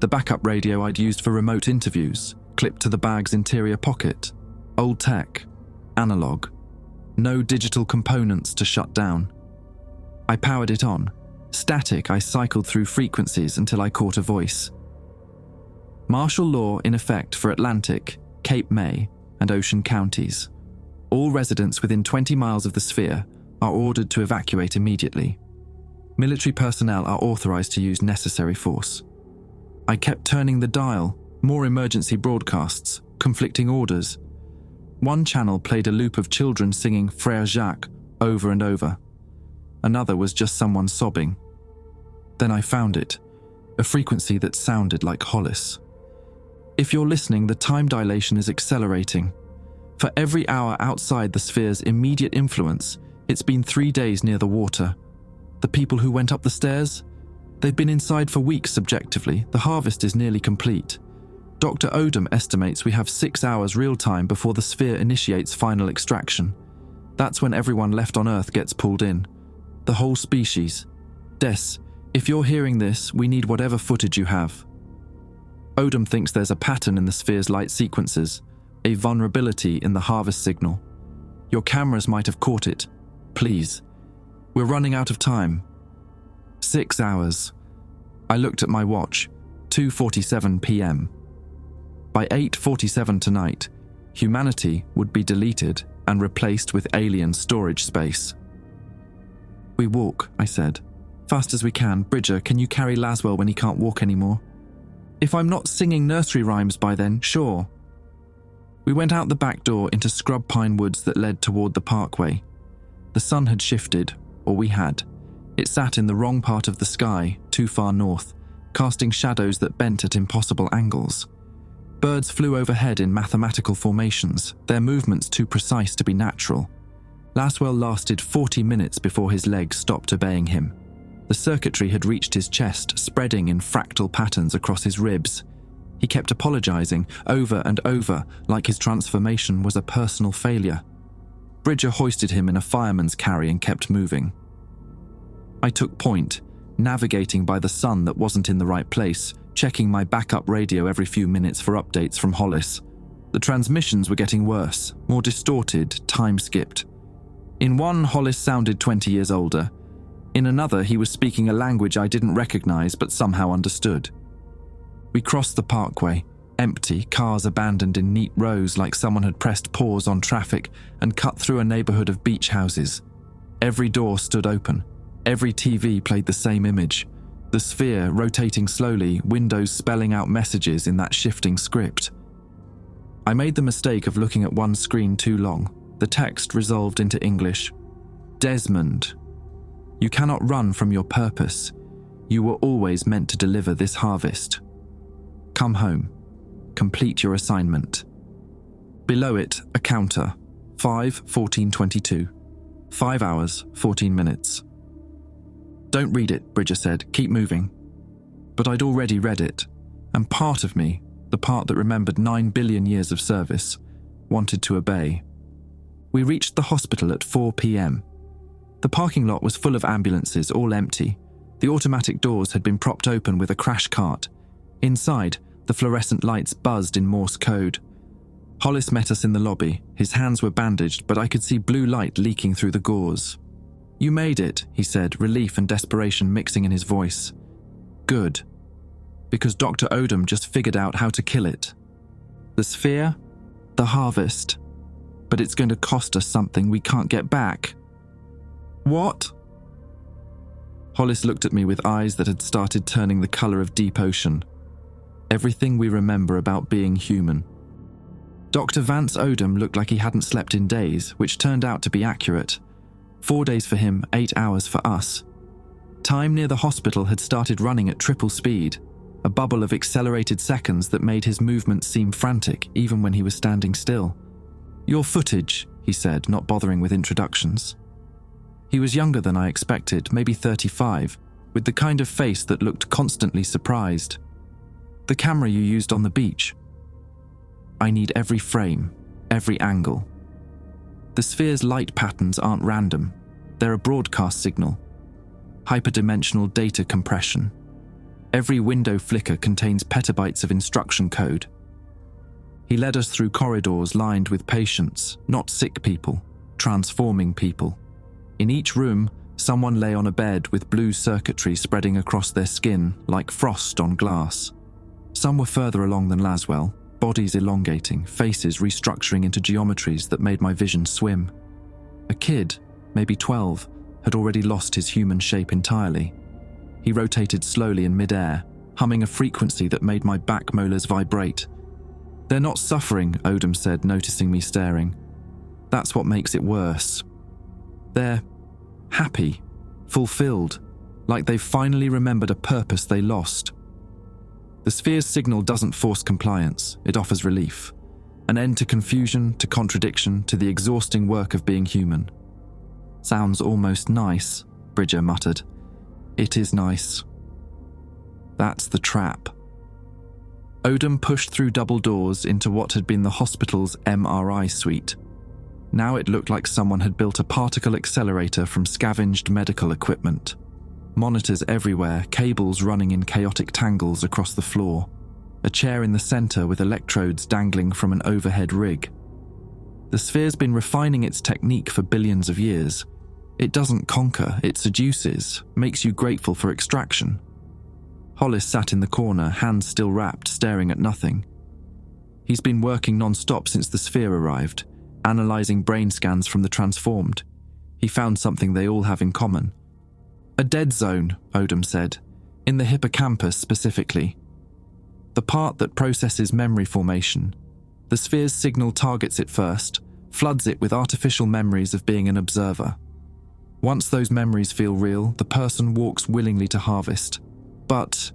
The backup radio I'd used for remote interviews, clipped to the bag's interior pocket. Old tech. Analog. No digital components to shut down. I powered it on. Static, I cycled through frequencies until I caught a voice. Martial law in effect for Atlantic, Cape May, and Ocean counties. All residents within 20 miles of the sphere are ordered to evacuate immediately. Military personnel are authorized to use necessary force. I kept turning the dial, more emergency broadcasts, conflicting orders. One channel played a loop of children singing Frère Jacques over and over. Another was just someone sobbing. Then I found it, a frequency that sounded like Hollis. If you're listening, the time dilation is accelerating. For every hour outside the sphere's immediate influence, it's been 3 days near the water. The people who went up the stairs? They've been inside for weeks subjectively. The harvest is nearly complete. Dr. Odom estimates we have 6 hours real time before the sphere initiates final extraction. That's when everyone left on Earth gets pulled in. The whole species. Des, if you're hearing this, we need whatever footage you have. Odom thinks there's a pattern in the sphere's light sequences, a vulnerability in the harvest signal. Your cameras might have caught it. Please. We're running out of time. 6 hours. I looked at my watch. 2:47 p.m. By 8:47 tonight, humanity would be deleted and replaced with alien storage space. We walk, I said. Fast as we can. Bridger, can you carry Laswell when he can't walk anymore? If I'm not singing nursery rhymes by then, sure. We went out the back door into scrub pine woods that led toward the parkway. The sun had shifted, or we had. It sat in the wrong part of the sky, too far north, casting shadows that bent at impossible angles. Birds flew overhead in mathematical formations, their movements too precise to be natural. Laswell lasted 40 minutes before his legs stopped obeying him. The circuitry had reached his chest, spreading in fractal patterns across his ribs. He kept apologizing over and over, like his transformation was a personal failure. Bridger hoisted him in a fireman's carry and kept moving. I took point, navigating by the sun that wasn't in the right place, checking my backup radio every few minutes for updates from Hollis. The transmissions were getting worse, more distorted, time-skipped. In one, Hollis sounded 20 years older. In another, he was speaking a language I didn't recognize but somehow understood. We crossed the parkway, empty, cars abandoned in neat rows like someone had pressed pause on traffic, and cut through a neighborhood of beach houses. Every door stood open. Every TV played the same image. The sphere rotating slowly, windows spelling out messages in that shifting script. I made the mistake of looking at one screen too long. The text resolved into English. Desmond. You cannot run from your purpose. You were always meant to deliver this harvest. Come home. Complete your assignment. Below it, a counter. 5:14:22. 5 hours, 14 minutes. Don't read it, Bridger said. Keep moving. But I'd already read it, and part of me, the part that remembered 9 billion years of service, wanted to obey. We reached the hospital at 4 p.m. The parking lot was full of ambulances, all empty. The automatic doors had been propped open with a crash cart. Inside, the fluorescent lights buzzed in Morse code. Hollis met us in the lobby. His hands were bandaged, but I could see blue light leaking through the gauze. "You made it," he said, relief and desperation mixing in his voice. "Good. Because Dr. Odom just figured out how to kill it. The sphere? The harvest. But it's going to cost us something we can't get back." "What?" Hollis looked at me with eyes that had started turning the color of deep ocean. Everything we remember about being human. Dr. Vance Odom looked like he hadn't slept in days, which turned out to be accurate. 4 days for him, 8 hours for us. Time near the hospital had started running at triple speed, a bubble of accelerated seconds that made his movements seem frantic even when he was standing still. "Your footage," he said, not bothering with introductions. He was younger than I expected, maybe 35, with the kind of face that looked constantly surprised. "The camera you used on the beach. I need every frame, every angle. The sphere's light patterns aren't random. They're a broadcast signal. Hyperdimensional data compression. Every window flicker contains petabytes of instruction code." He led us through corridors lined with patients, not sick people, transforming people. In each room, someone lay on a bed with blue circuitry spreading across their skin like frost on glass. Some were further along than Laswell, bodies elongating, faces restructuring into geometries that made my vision swim. A kid, maybe 12, had already lost his human shape entirely. He rotated slowly in mid-air, humming a frequency that made my back molars vibrate. "They're not suffering," Odom said, noticing me staring. "That's what makes it worse. They're happy, fulfilled, like they've finally remembered a purpose they lost." The sphere's signal doesn't force compliance, it offers relief. An end to confusion, to contradiction, to the exhausting work of being human. "Sounds almost nice," Bridger muttered. "It is nice. That's the trap." Odom pushed through double doors into what had been the hospital's MRI suite. Now it looked like someone had built a particle accelerator from scavenged medical equipment. Monitors everywhere, cables running in chaotic tangles across the floor. A chair in the center with electrodes dangling from an overhead rig. The sphere's been refining its technique for billions of years. It doesn't conquer, it seduces, makes you grateful for extraction. Hollis sat in the corner, hands still wrapped, staring at nothing. He's been working non-stop since the sphere arrived, analyzing brain scans from the transformed. He found something they all have in common. "A dead zone," Odom said, "in the hippocampus specifically. The part that processes memory formation. The sphere's signal targets it first, floods it with artificial memories of being an observer. Once those memories feel real, the person walks willingly to harvest. But..."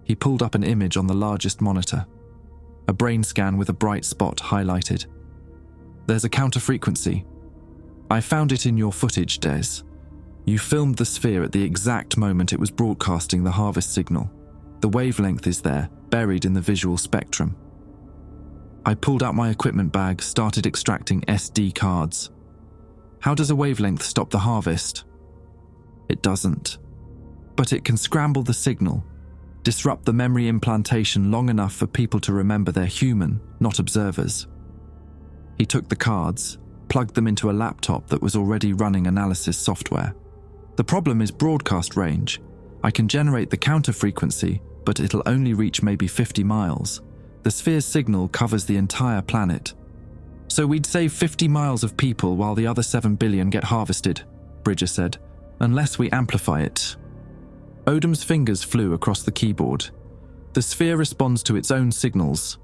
He pulled up an image on the largest monitor. A brain scan with a bright spot highlighted. "There's a counter-frequency. I found it in your footage, Des. You filmed the sphere at the exact moment it was broadcasting the harvest signal. The wavelength is there, buried in the visual spectrum." I pulled out my equipment bag, started extracting SD cards. "How does a wavelength stop the harvest?" "It doesn't. But it can scramble the signal, disrupt the memory implantation long enough for people to remember they're human, not observers." He took the cards, plugged them into a laptop that was already running analysis software. "The problem is broadcast range. I can generate the counter frequency, but it'll only reach maybe 50 miles. The sphere's signal covers the entire planet. So we'd save 50 miles of people while the other 7 billion get harvested," Bridger said, "unless we amplify it." Odom's fingers flew across the keyboard. "The sphere responds to its own signals.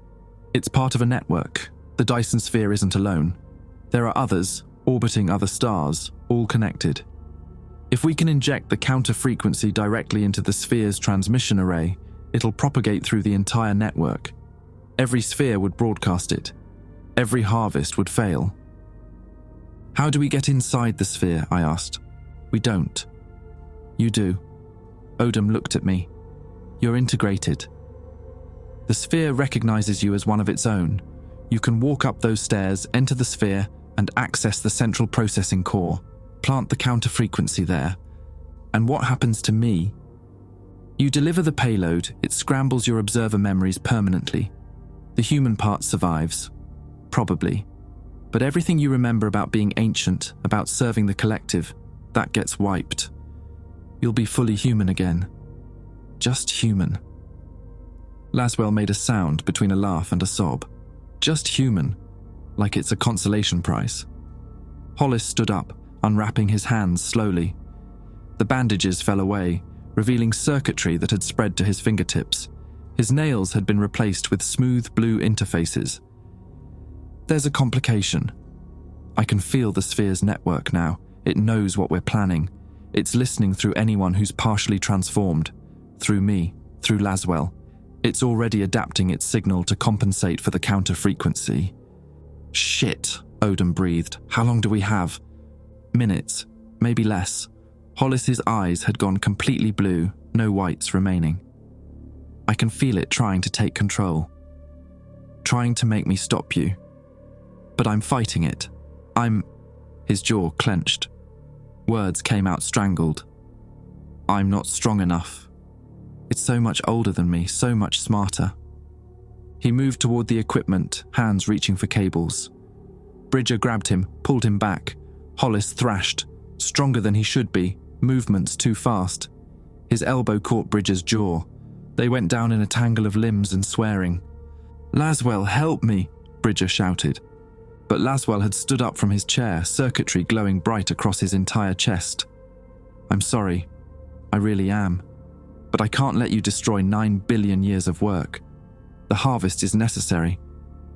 It's part of a network. The Dyson sphere isn't alone. There are others, orbiting other stars, all connected. If we can inject the counter-frequency directly into the sphere's transmission array, it'll propagate through the entire network. Every sphere would broadcast it. Every harvest would fail." "How do we get inside the sphere?" I asked. "We don't." You do. Odom looked at me. You're integrated. The sphere recognizes you as one of its own. You can walk up those stairs, enter the sphere, and access the central processing core. Plant the counter frequency there. And what happens to me? You deliver the payload, it scrambles your observer memories permanently. The human part survives. Probably. But everything you remember about being ancient, about serving the collective, that gets wiped. You'll be fully human again. Just human. Laswell made a sound between a laugh and a sob. Just human, like it's a consolation prize. Hollis stood up, unwrapping his hands slowly. The bandages fell away, revealing circuitry that had spread to his fingertips. His nails had been replaced with smooth blue interfaces. There's a complication. I can feel the sphere's network now. It knows what we're planning. It's listening through anyone who's partially transformed. Through me, through Laswell. It's already adapting its signal to compensate for the counter frequency. Shit, Odom breathed. How long do we have? Minutes, maybe less. Hollis's eyes had gone completely blue, no whites remaining. I can feel it trying to take control. Trying to make me stop you. But I'm fighting it. His jaw clenched. Words came out strangled. I'm not strong enough. It's so much older than me, so much smarter. He moved toward the equipment, hands reaching for cables. Bridger grabbed him, pulled him back. Hollis thrashed, stronger than he should be, movements too fast. His elbow caught Bridger's jaw. They went down in a tangle of limbs and swearing. Laswell, help me, Bridger shouted. But Laswell had stood up from his chair, circuitry glowing bright across his entire chest. I'm sorry. I really am. But I can't let you destroy 9 billion years of work. The harvest is necessary.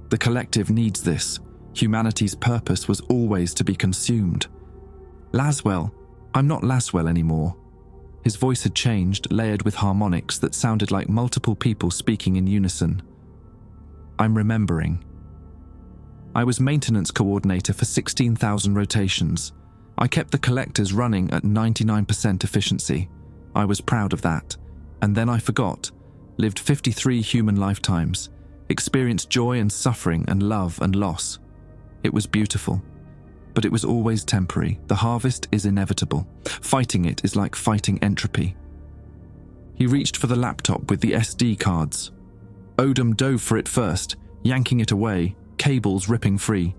The collective needs this. Humanity's purpose was always to be consumed. Laswell, I'm not Laswell anymore. His voice had changed, layered with harmonics that sounded like multiple people speaking in unison. I'm remembering. I was maintenance coordinator for 16,000 rotations. I kept the collectors running at 99% efficiency. I was proud of that. And then I forgot, lived 53 human lifetimes, experienced joy and suffering and love and loss. It was beautiful. But it was always temporary. The harvest is inevitable. Fighting it is like fighting entropy. He reached for the laptop with the SD cards. Odom dove for it first, yanking it away, cables ripping free.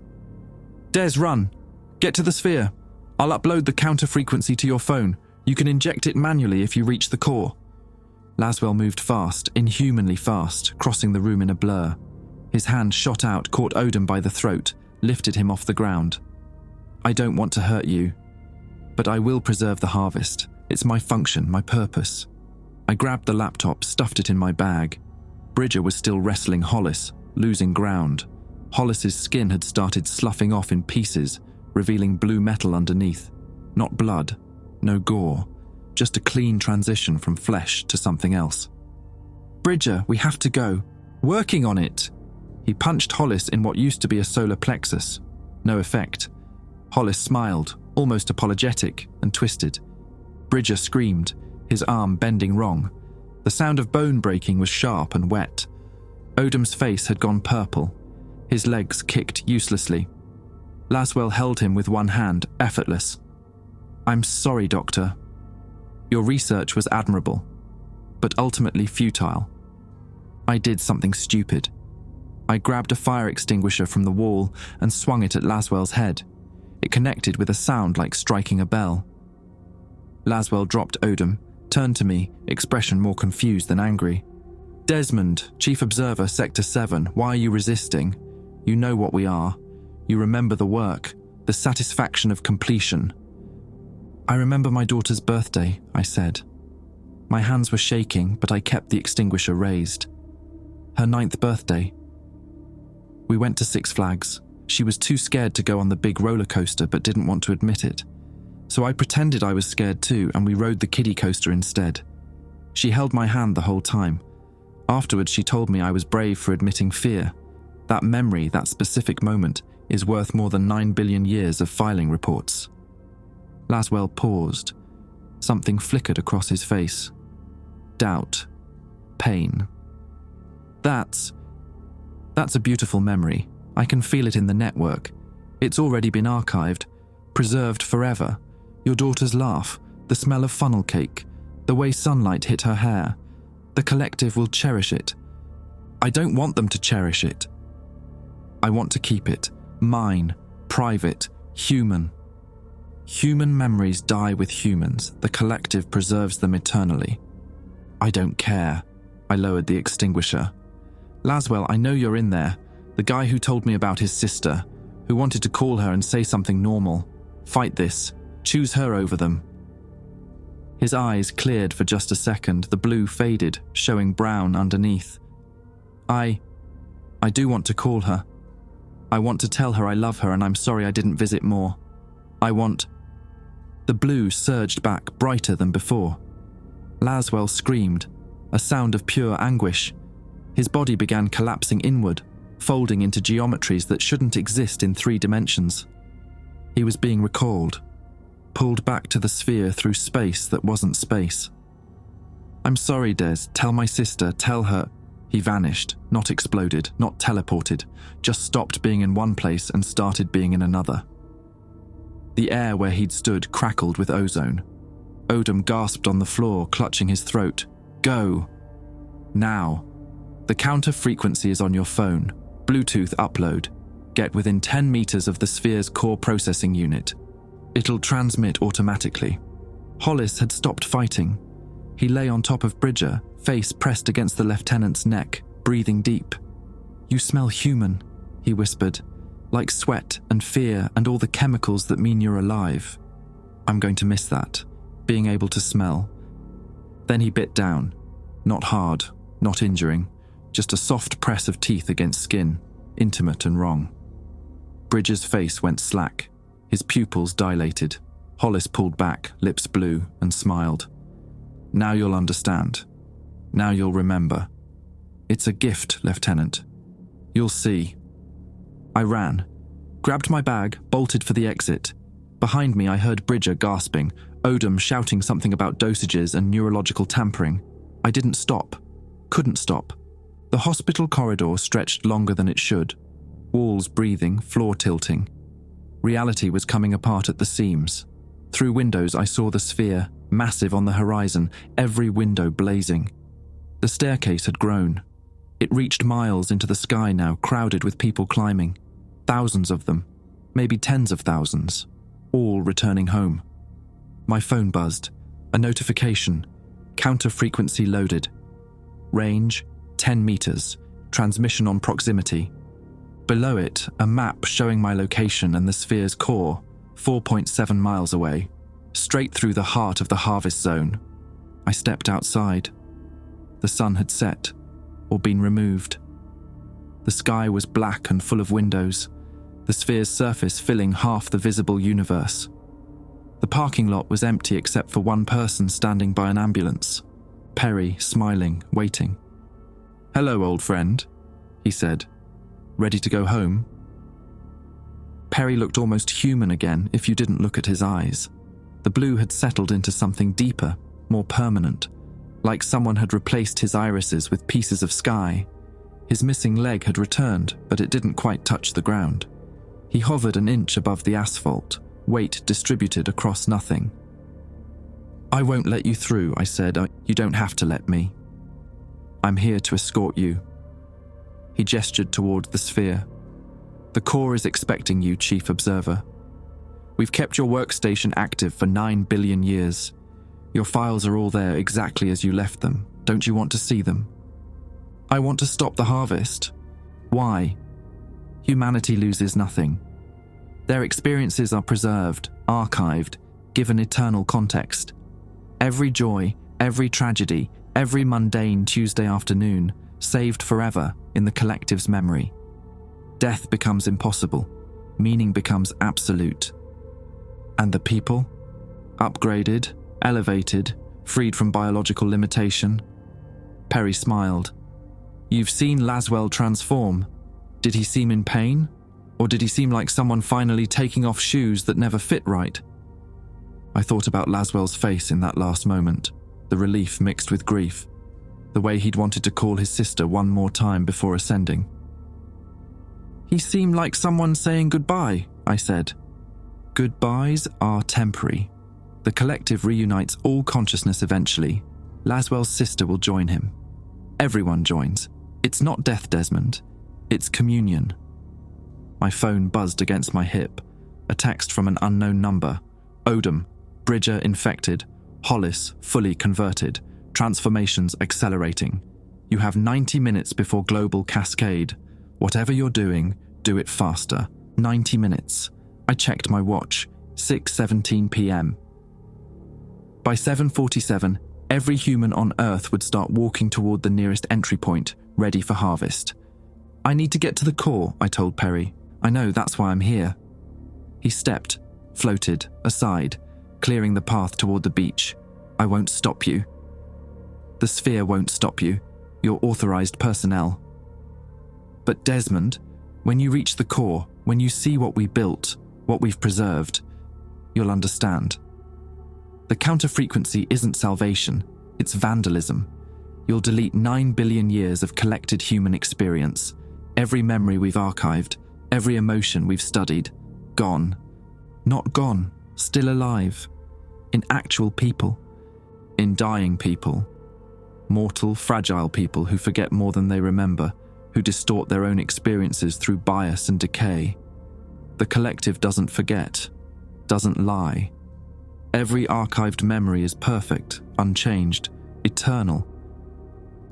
Des, run! Get to the sphere. I'll upload the counter frequency to your phone. You can inject it manually if you reach the core. Laswell moved fast, inhumanly fast, crossing the room in a blur. His hand shot out, caught Odom by the throat, lifted him off the ground. I don't want to hurt you, but I will preserve the harvest. It's my function, my purpose. I grabbed the laptop, stuffed it in my bag. Bridger was still wrestling Hollis, losing ground. Hollis's skin had started sloughing off in pieces, revealing blue metal underneath. Not blood, no gore, just a clean transition from flesh to something else. Bridger, we have to go. Working on it. He punched Hollis in what used to be a solar plexus. No effect. Hollis smiled, almost apologetic, and twisted. Bridger screamed, his arm bending wrong. The sound of bone breaking was sharp and wet. Odom's face had gone purple. His legs kicked uselessly. Laswell held him with one hand, effortless. I'm sorry, Doctor. Your research was admirable, but ultimately futile. I did something stupid. I grabbed a fire extinguisher from the wall and swung it at Laswell's head. It connected with a sound like striking a bell. Laswell dropped Odom, turned to me, expression more confused than angry. Desmond, Chief Observer, Sector 7, why are you resisting? You know what we are. You remember the work, the satisfaction of completion. I remember my daughter's birthday, I said. My hands were shaking, but I kept the extinguisher raised. Her 9th birthday. We went to Six Flags. She was too scared to go on the big roller coaster but didn't want to admit it. So I pretended I was scared too and we rode the kiddie coaster instead. She held my hand the whole time. Afterwards she told me I was brave for admitting fear. That memory, that specific moment, is worth more than 9 billion years of filing reports. Laswell paused. Something flickered across his face. Doubt. Pain. That's a beautiful memory. I can feel it in the network. It's already been archived, preserved forever. Your daughter's laugh, the smell of funnel cake, the way sunlight hit her hair. The collective will cherish it. I don't want them to cherish it. I want to keep it. Mine. Private. Human. Human memories die with humans. The collective preserves them eternally. I don't care. I lowered the extinguisher. Laswell, I know you're in there. The guy who told me about his sister, who wanted to call her and say something normal. Fight this. Choose her over them. His eyes cleared for just a second. The blue faded, showing brown underneath. I do want to call her. I want to tell her I love her and I'm sorry I didn't visit more. I want... The blue surged back, brighter than before. Laswell screamed, a sound of pure anguish. His body began collapsing inward, folding into geometries that shouldn't exist in 3 dimensions. He was being recalled, pulled back to the sphere through space that wasn't space. I'm sorry, Des. Tell my sister, tell her... He vanished, not exploded, not teleported, just stopped being in one place and started being in another. The air where he'd stood crackled with ozone. Odom gasped on the floor, clutching his throat. Go. Now. The counter frequency is on your phone. Bluetooth upload. Get within 10 meters of the sphere's core processing unit. It'll transmit automatically. Hollis had stopped fighting. He lay on top of Bridger, face pressed against the lieutenant's neck, breathing deep. You smell human, he whispered, like sweat and fear and all the chemicals that mean you're alive. I'm going to miss that, being able to smell. Then he bit down. Not hard, not injuring, just a soft press of teeth against skin, intimate and wrong. Bridger's face went slack, his pupils dilated. Hollis pulled back, lips blue, and smiled. Now you'll understand. Now you'll remember. It's a gift, Lieutenant. You'll see. I ran, grabbed my bag, bolted for the exit. Behind me I heard Bridger gasping, Odom shouting something about dosages and neurological tampering. I didn't stop. Couldn't stop. The hospital corridor stretched longer than it should. Walls breathing, floor tilting. Reality was coming apart at the seams. Through windows I saw the sphere, massive on the horizon, every window blazing. The staircase had grown. It reached miles into the sky now, crowded with people climbing. Thousands of them, maybe tens of thousands, all returning home. My phone buzzed. A notification. Counter frequency loaded. Range, 10 meters. Transmission on proximity. Below it, a map showing my location and the sphere's core, 4.7 miles away, straight through the heart of the harvest zone. I stepped outside. The sun had set, or been removed. The sky was black and full of windows, the sphere's surface filling half the visible universe. The parking lot was empty except for one person standing by an ambulance. Perry, smiling, waiting. "Hello, old friend," he said. "Ready to go home?" Perry looked almost human again if you didn't look at his eyes. The blue had settled into something deeper, more permanent, like someone had replaced his irises with pieces of sky. His missing leg had returned, but it didn't quite touch the ground. He hovered an inch above the asphalt, weight distributed across nothing. "I won't let you through," I said. "You don't have to let me. I'm here to escort you." He gestured toward the sphere. "The core is expecting you, Chief Observer. We've kept your workstation active for 9 billion years. Your files are all there exactly as you left them. Don't you want to see them?" "I want to stop the harvest." "Why?" "Humanity loses nothing. Their experiences are preserved, archived, given eternal context. Every joy, every tragedy, every mundane Tuesday afternoon, saved forever in the collective's memory. Death becomes impossible. Meaning becomes absolute. And the people? Upgraded, elevated, freed from biological limitation." Perry smiled. "You've seen Laswell transform. Did he seem in pain? Or did he seem like someone finally taking off shoes that never fit right?" I thought about Laswell's face in that last moment, the relief mixed with grief, the way he'd wanted to call his sister one more time before ascending. "He seemed like someone saying goodbye," I said. "Goodbyes are temporary. The collective reunites all consciousness eventually. Laswell's sister will join him. Everyone joins. It's not death, Desmond. It's communion." My phone buzzed against my hip. A text from an unknown number. Odom, Bridger infected. Hollis fully converted. Transformations accelerating. You have 90 minutes before global cascade. Whatever you're doing, do it faster. 90 minutes. I checked my watch. 6:17 p.m. By 7:47, every human on Earth would start walking toward the nearest entry point, ready for harvest. "I need to get to the core," I told Perry. "I know, that's why I'm here." He stepped, floated, aside, clearing the path toward the beach. "I won't stop you." "The sphere won't stop you. You're authorized personnel." "But Desmond, when you reach the core, when you see what we built, what we've preserved, you'll understand. The counter-frequency isn't salvation, it's vandalism. You'll delete 9 billion years of collected human experience, every memory we've archived, every emotion we've studied. Gone. Not gone, still alive. In actual people. In dying people. Mortal, fragile people who forget more than they remember, who distort their own experiences through bias and decay. The collective doesn't forget, doesn't lie. Every archived memory is perfect, unchanged, eternal.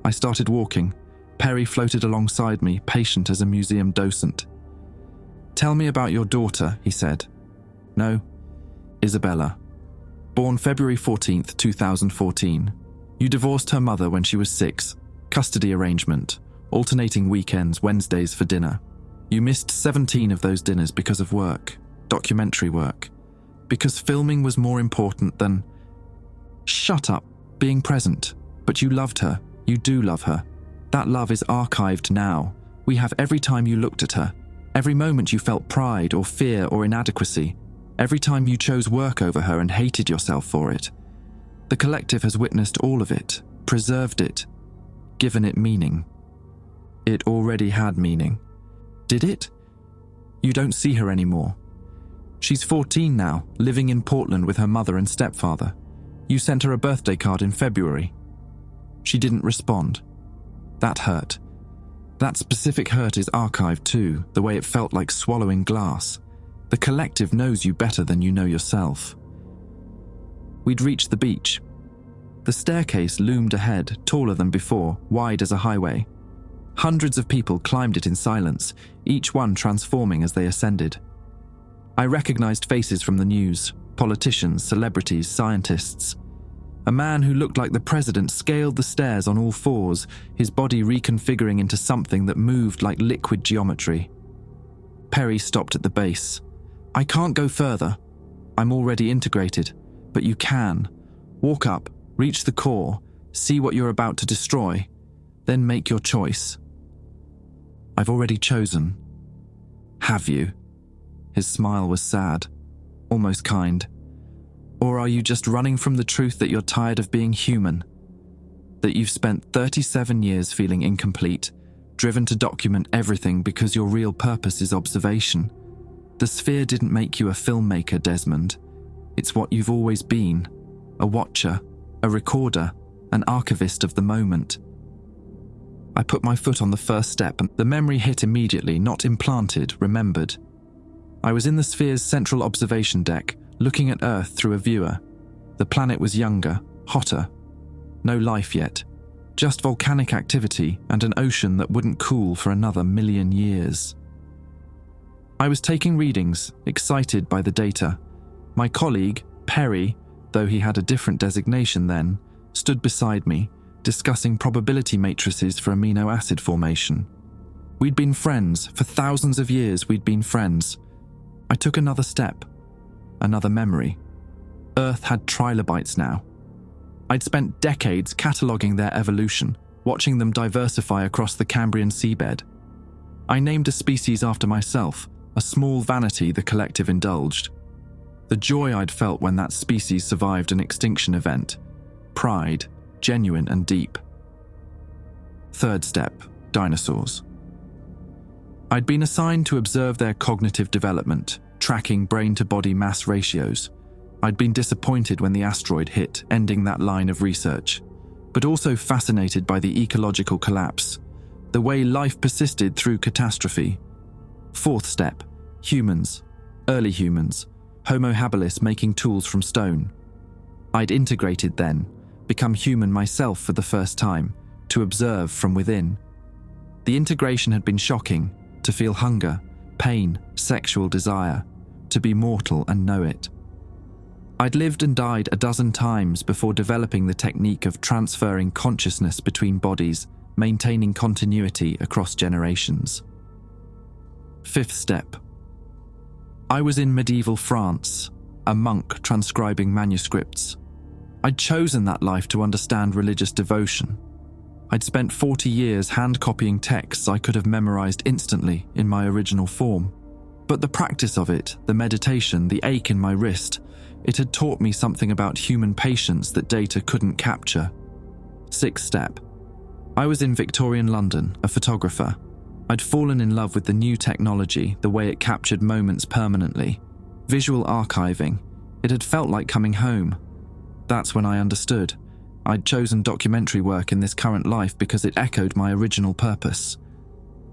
I started walking. Perry floated alongside me, patient as a museum docent. "Tell me about your daughter," he said. "No, Isabella. Born February 14th, 2014. You divorced her mother when she was 6. Custody arrangement. Alternating weekends, Wednesdays for dinner. You missed 17 of those dinners because of work, documentary work. Because filming was more important than..." "Shut up, being present. But you loved her. You do love her. That love is archived now. We have every time you looked at her. Every moment you felt pride or fear or inadequacy. Every time you chose work over her and hated yourself for it. The collective has witnessed all of it, preserved it, given it meaning." "It already had meaning." "Did it? You don't see her anymore. She's 14 now, living in Portland with her mother and stepfather. You sent her a birthday card in February. She didn't respond. That hurt. That specific hurt is archived too, the way it felt like swallowing glass. The collective knows you better than you know yourself." We'd reached the beach. The staircase loomed ahead, taller than before, wide as a highway. Hundreds of people climbed it in silence, each one transforming as they ascended. I recognized faces from the news, politicians, celebrities, scientists. A man who looked like the president scaled the stairs on all fours, his body reconfiguring into something that moved like liquid geometry. Perry stopped at the base. "I can't go further. I'm already integrated, but you can. Walk up, reach the core, see what you're about to destroy, then make your choice." "I've already chosen." "Have you?" His smile was sad, almost kind. "Or are you just running from the truth that you're tired of being human? That you've spent 37 years feeling incomplete, driven to document everything because your real purpose is observation? The sphere didn't make you a filmmaker, Desmond. It's what you've always been. A watcher, a recorder, an archivist of the moment." I put my foot on the first step and the memory hit immediately, not implanted, remembered. I was in the sphere's central observation deck, looking at Earth through a viewer. The planet was younger, hotter. No life yet. Just volcanic activity and an ocean that wouldn't cool for another 1,000,000 years. I was taking readings, excited by the data. My colleague, Perry, though he had a different designation then, stood beside me, discussing probability matrices for amino acid formation. We'd been friends. For thousands of years, we'd been friends. I took another step. Another memory. Earth had trilobites now. I'd spent decades cataloguing their evolution, watching them diversify across the Cambrian seabed. I named a species after myself, a small vanity the collective indulged. The joy I'd felt when that species survived an extinction event. Pride, genuine and deep. Third step, dinosaurs. I'd been assigned to observe their cognitive development, tracking brain-to-body mass ratios. I'd been disappointed when the asteroid hit, ending that line of research, but also fascinated by the ecological collapse, the way life persisted through catastrophe. Fourth step, humans, early humans, Homo habilis making tools from stone. I'd integrated then, become human myself for the first time, to observe from within. The integration had been shocking, to feel hunger, pain, sexual desire, to be mortal and know it. I'd lived and died a dozen times before developing the technique of transferring consciousness between bodies, maintaining continuity across generations. Fifth step. I was in medieval France, a monk transcribing manuscripts. I'd chosen that life to understand religious devotion. I'd spent 40 years hand-copying texts I could have memorized instantly in my original form. But the practice of it, the meditation, the ache in my wrist, it had taught me something about human patience that data couldn't capture. Sixth step. I was in Victorian London, a photographer. I'd fallen in love with the new technology, the way it captured moments permanently. Visual archiving. It had felt like coming home. That's when I understood. I'd chosen documentary work in this current life because it echoed my original purpose.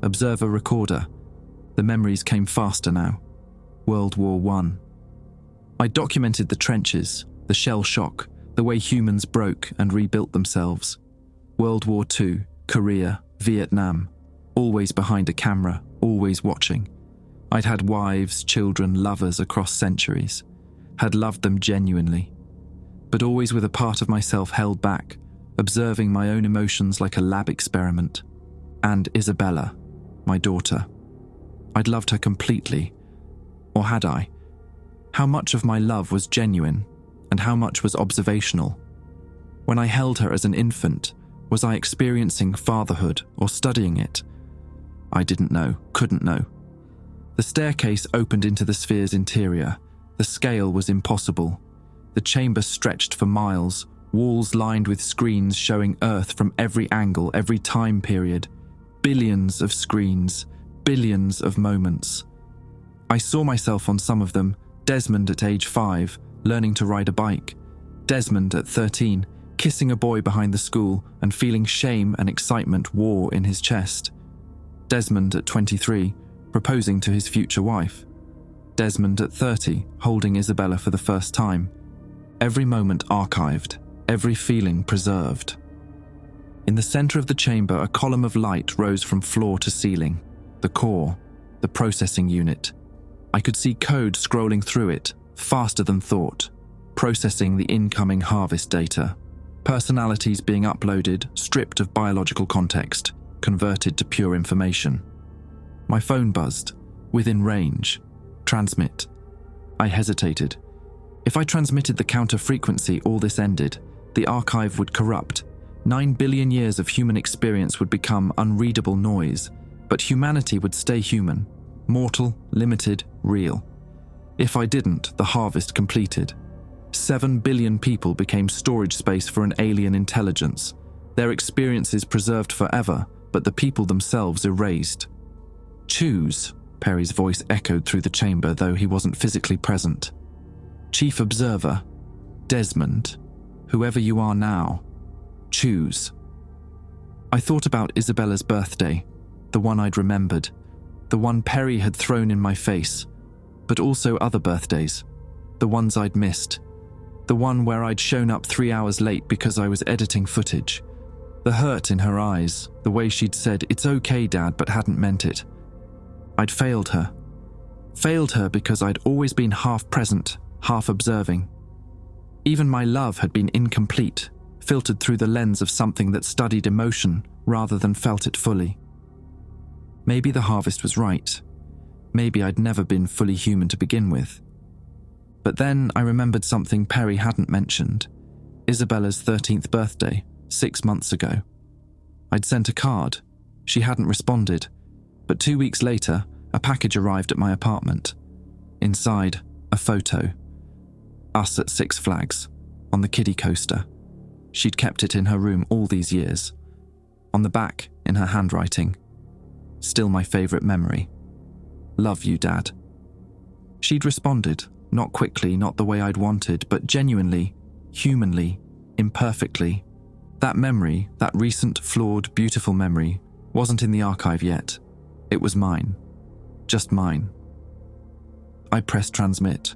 Observer recorder. The memories came faster now. World War I. I documented the trenches, the shell shock, the way humans broke and rebuilt themselves. World War II, Korea, Vietnam. Always behind a camera, always watching. I'd had wives, children, lovers across centuries. Had loved them genuinely. But always with a part of myself held back, observing my own emotions like a lab experiment. And Isabella, my daughter. I'd loved her completely. Or had I? How much of my love was genuine, and how much was observational? When I held her as an infant, was I experiencing fatherhood or studying it? I didn't know, couldn't know. The staircase opened into the sphere's interior. The scale was impossible. The chamber stretched for miles, walls lined with screens showing Earth from every angle, every time period. Billions of screens, billions of moments. I saw myself on some of them, Desmond at age 5, learning to ride a bike. Desmond at 13, kissing a boy behind the school and feeling shame and excitement war in his chest. Desmond at 23, proposing to his future wife. Desmond at 30, holding Isabella for the first time. Every moment archived, every feeling preserved. In the center of the chamber, a column of light rose from floor to ceiling. The core, the processing unit. I could see code scrolling through it, faster than thought, processing the incoming harvest data. Personalities being uploaded, stripped of biological context, converted to pure information. My phone buzzed, within range. Transmit. I hesitated. If I transmitted the counter frequency, all this ended. The archive would corrupt. 9 billion years of human experience would become unreadable noise, but humanity would stay human, mortal, limited, real. If I didn't, the harvest completed. 7 billion people became storage space for an alien intelligence, their experiences preserved forever, but the people themselves erased. Choose, Perry's voice echoed through the chamber, though he wasn't physically present. Chief Observer, Desmond, whoever you are now, choose. I thought about Isabella's birthday, the one I'd remembered, the one Perry had thrown in my face, but also other birthdays, the ones I'd missed, the one where I'd shown up 3 hours late because I was editing footage, the hurt in her eyes, the way she'd said, "It's okay, Dad," but hadn't meant it. I'd failed her. Failed her because I'd always been half present, half observing. Even my love had been incomplete, filtered through the lens of something that studied emotion rather than felt it fully. Maybe the harvest was right. Maybe I'd never been fully human to begin with. But then I remembered something Perry hadn't mentioned. Isabella's 13th birthday, 6 months ago. I'd sent a card. She hadn't responded. But 2 weeks later, a package arrived at my apartment. Inside, a photo. Us at Six Flags, on the kiddie coaster. She'd kept it in her room all these years. On the back, in her handwriting. Still my favourite memory. Love you, Dad. She'd responded, not quickly, not the way I'd wanted, but genuinely, humanly, imperfectly. That memory, that recent, flawed, beautiful memory, wasn't in the archive yet. It was mine. Just mine. I pressed transmit.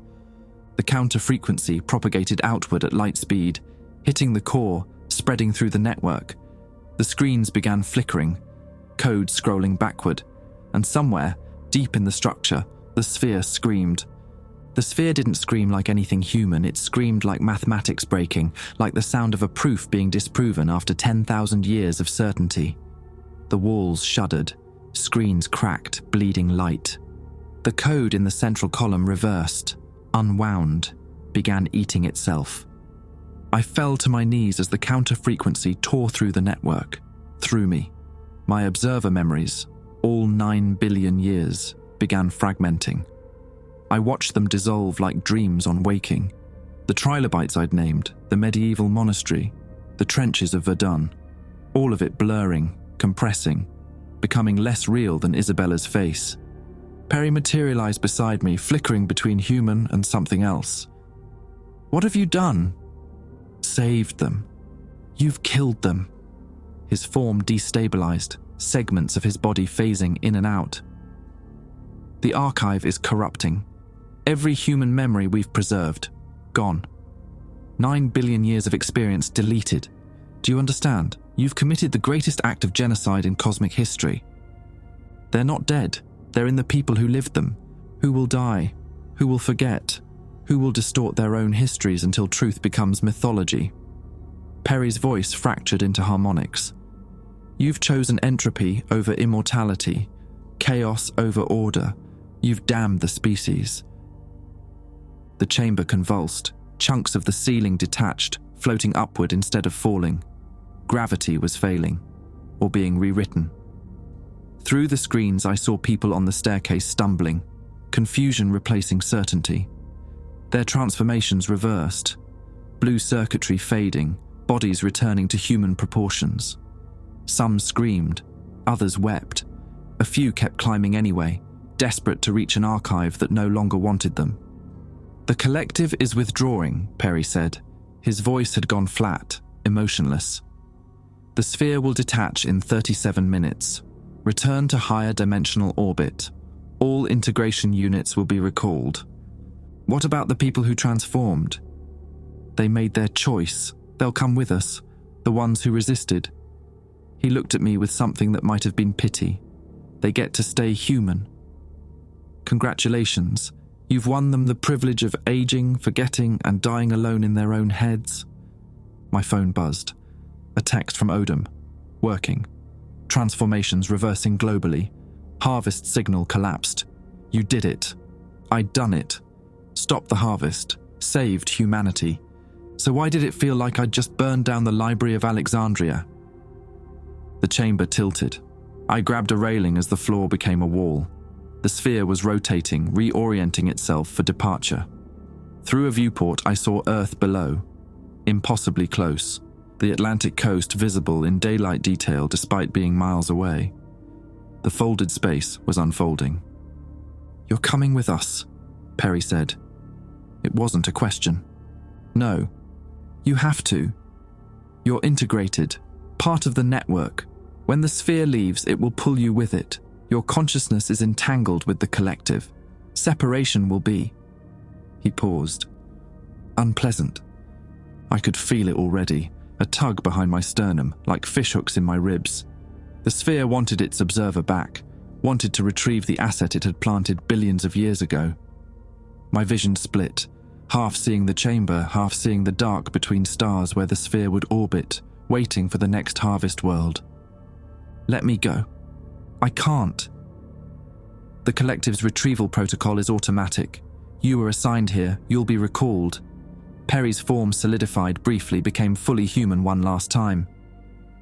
The counter frequency propagated outward at light speed, hitting the core, spreading through the network. The screens began flickering, code scrolling backward, and somewhere, deep in the structure, the sphere screamed. The sphere didn't scream like anything human, it screamed like mathematics breaking, like the sound of a proof being disproven after 10,000 years of certainty. The walls shuddered, screens cracked, bleeding light. The code in the central column reversed, unwound, began eating itself. I fell to my knees as the counter frequency tore through the network, through me. My observer memories, all 9 billion years, began fragmenting. I watched them dissolve like dreams on waking. The trilobites I'd named, the medieval monastery, the trenches of Verdun, all of it blurring, compressing, becoming less real than Isabella's face. Perry materialized beside me, flickering between human and something else. What have you done? Saved them. You've killed them. His form destabilized, segments of his body phasing in and out. The archive is corrupting. Every human memory we've preserved, gone. 9 billion years of experience deleted. Do you understand? You've committed the greatest act of genocide in cosmic history. They're not dead. They're in the people who lived them. Who will die? Who will forget? Who will distort their own histories until truth becomes mythology? Perry's voice fractured into harmonics. You've chosen entropy over immortality, chaos over order. You've damned the species. The chamber convulsed, chunks of the ceiling detached, floating upward instead of falling. Gravity was failing, or being rewritten. Through the screens I saw people on the staircase stumbling, confusion replacing certainty. Their transformations reversed, blue circuitry fading, bodies returning to human proportions. Some screamed, others wept. A few kept climbing anyway, desperate to reach an archive that no longer wanted them. The collective is withdrawing, Perry said. His voice had gone flat, emotionless. The sphere will detach in 37 minutes. Return to higher dimensional orbit. All integration units will be recalled. What about the people who transformed? They made their choice. They'll come with us, the ones who resisted. He looked at me with something that might have been pity. They get to stay human. Congratulations. You've won them the privilege of aging, forgetting, and dying alone in their own heads. My phone buzzed. A text from Odom. Working. Transformations reversing globally. Harvest signal collapsed. You did it. I'd done it. Stopped the harvest. Saved humanity. So why did it feel like I'd just burned down the Library of Alexandria? The chamber tilted. I grabbed a railing as the floor became a wall. The sphere was rotating, reorienting itself for departure. Through a viewport, I saw Earth below. Impossibly close. The Atlantic coast visible in daylight detail despite being miles away. The folded space was unfolding. You're coming with us, Perry said. It wasn't a question. No. You have to. You're integrated, part of the network. When the sphere leaves, it will pull you with it. Your consciousness is entangled with the collective. Separation will be. He paused. Unpleasant. I could feel it already, a tug behind my sternum, like fishhooks in my ribs. The sphere wanted its observer back, wanted to retrieve the asset it had planted billions of years ago. My vision split, half seeing the chamber, half seeing the dark between stars where the sphere would orbit, waiting for the next harvest world. Let me go. I can't. The collective's retrieval protocol is automatic. You were assigned here, you'll be recalled. Perry's form solidified briefly, became fully human one last time.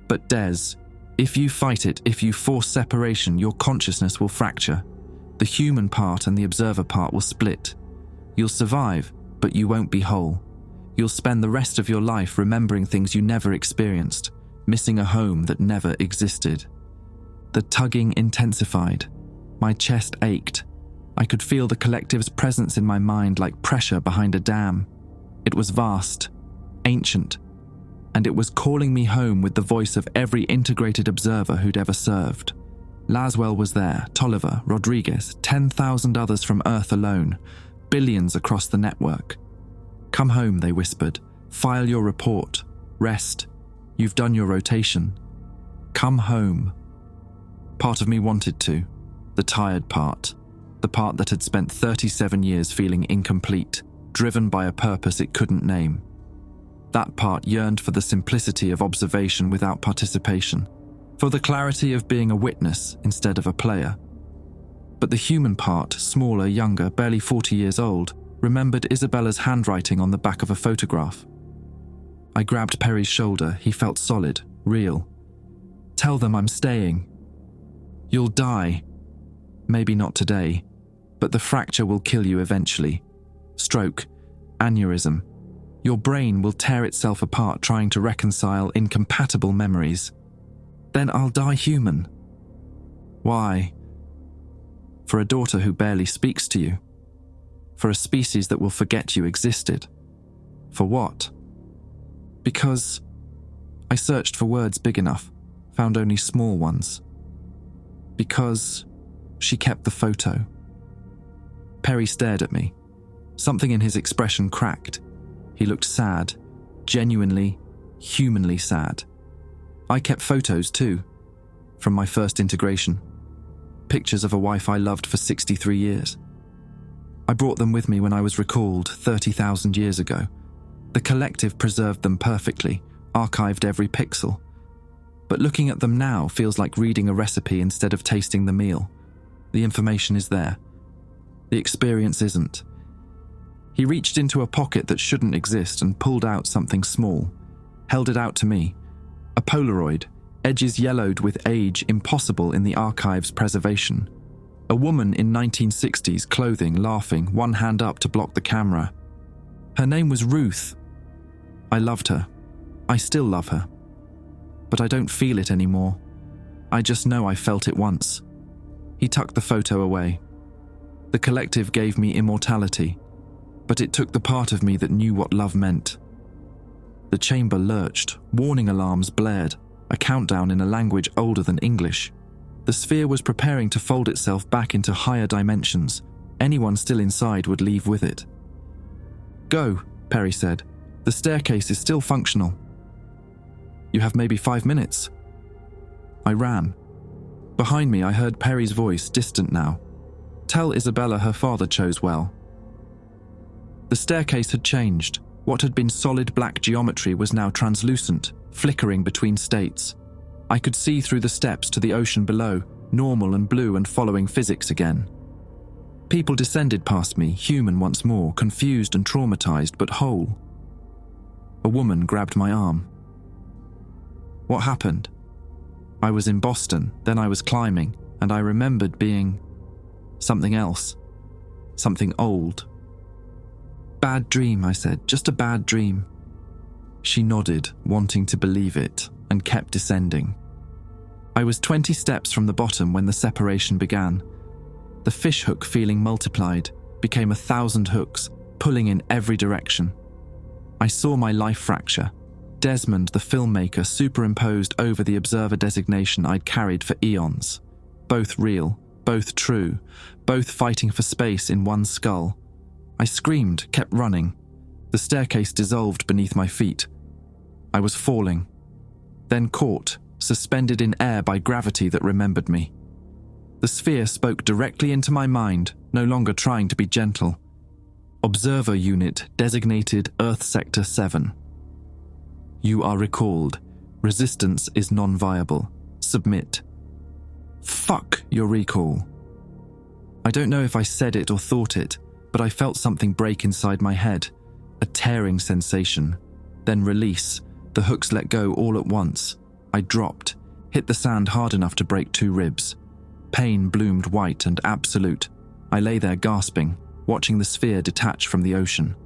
But Des, if you fight it, if you force separation, your consciousness will fracture. The human part and the observer part will split. You'll survive, but you won't be whole. You'll spend the rest of your life remembering things you never experienced, missing a home that never existed. The tugging intensified. My chest ached. I could feel the collective's presence in my mind like pressure behind a dam. It was vast, ancient, and it was calling me home with the voice of every integrated observer who'd ever served. Laswell was there, Tolliver, Rodriguez, 10,000 others from Earth alone, billions across the network. Come home, they whispered. File your report. Rest. You've done your rotation. Come home. Part of me wanted to. The tired part. The part that had spent 37 years feeling incomplete, driven by a purpose it couldn't name. That part yearned for the simplicity of observation without participation, for the clarity of being a witness instead of a player. But the human part, smaller, younger, barely 40 years old, remembered Isabella's handwriting on the back of a photograph. I grabbed Perry's shoulder. He felt solid, real. Tell them I'm staying. You'll die. Maybe not today, but the fracture will kill you eventually. Stroke, aneurysm. Your brain will tear itself apart trying to reconcile incompatible memories. Then I'll die human. Why? For a daughter who barely speaks to you. For a species that will forget you existed. For what? Because I searched for words big enough, found only small ones. Because she kept the photo. Perry stared at me. Something in his expression cracked. He looked sad, genuinely, humanly sad. I kept photos too, from my first integration. Pictures of a wife I loved for 63 years. I brought them with me when I was recalled 30,000 years ago. The collective preserved them perfectly, archived every pixel. But looking at them now feels like reading a recipe instead of tasting the meal. The information is there. The experience isn't. He reached into a pocket that shouldn't exist and pulled out something small, held it out to me. A Polaroid, edges yellowed with age impossible in the archive's preservation. A woman in 1960s clothing laughing, one hand up to block the camera. Her name was Ruth. I loved her. I still love her. But I don't feel it anymore. I just know I felt it once. He tucked the photo away. The collective gave me immortality, but it took the part of me that knew what love meant. The chamber lurched, warning alarms blared, a countdown in a language older than English. The sphere was preparing to fold itself back into higher dimensions. Anyone still inside would leave with it. Go, Perry said. The staircase is still functional. You have maybe 5 minutes. I ran. Behind me, I heard Perry's voice, distant now. Tell Isabella her father chose well. The staircase had changed. What had been solid black geometry was now translucent, flickering between states. I could see through the steps to the ocean below, normal and blue and following physics again. People descended past me, human once more, confused and traumatized, but whole. A woman grabbed my arm. What happened? I was in Boston, then I was climbing, and I remembered being something else. Something old. Bad dream, I said, just a bad dream. She nodded, wanting to believe it, and kept descending. I was 20 steps from the bottom when the separation began. The fishhook feeling multiplied, became 1,000 hooks, pulling in every direction. I saw my life fracture. Desmond, the filmmaker, superimposed over the observer designation I'd carried for eons. Both real, both true, both fighting for space in one skull. I screamed, kept running. The staircase dissolved beneath my feet. I was falling. Then caught, suspended in air by gravity that remembered me. The sphere spoke directly into my mind, no longer trying to be gentle. Observer unit designated Earth Sector 7. You are recalled. Resistance is non-viable. Submit. Fuck your recall. I don't know if I said it or thought it, but I felt something break inside my head. A tearing sensation. Then release. The hooks let go all at once. I dropped, hit the sand hard enough to break 2 ribs. Pain bloomed white and absolute. I lay there gasping, watching the sphere detach from the ocean.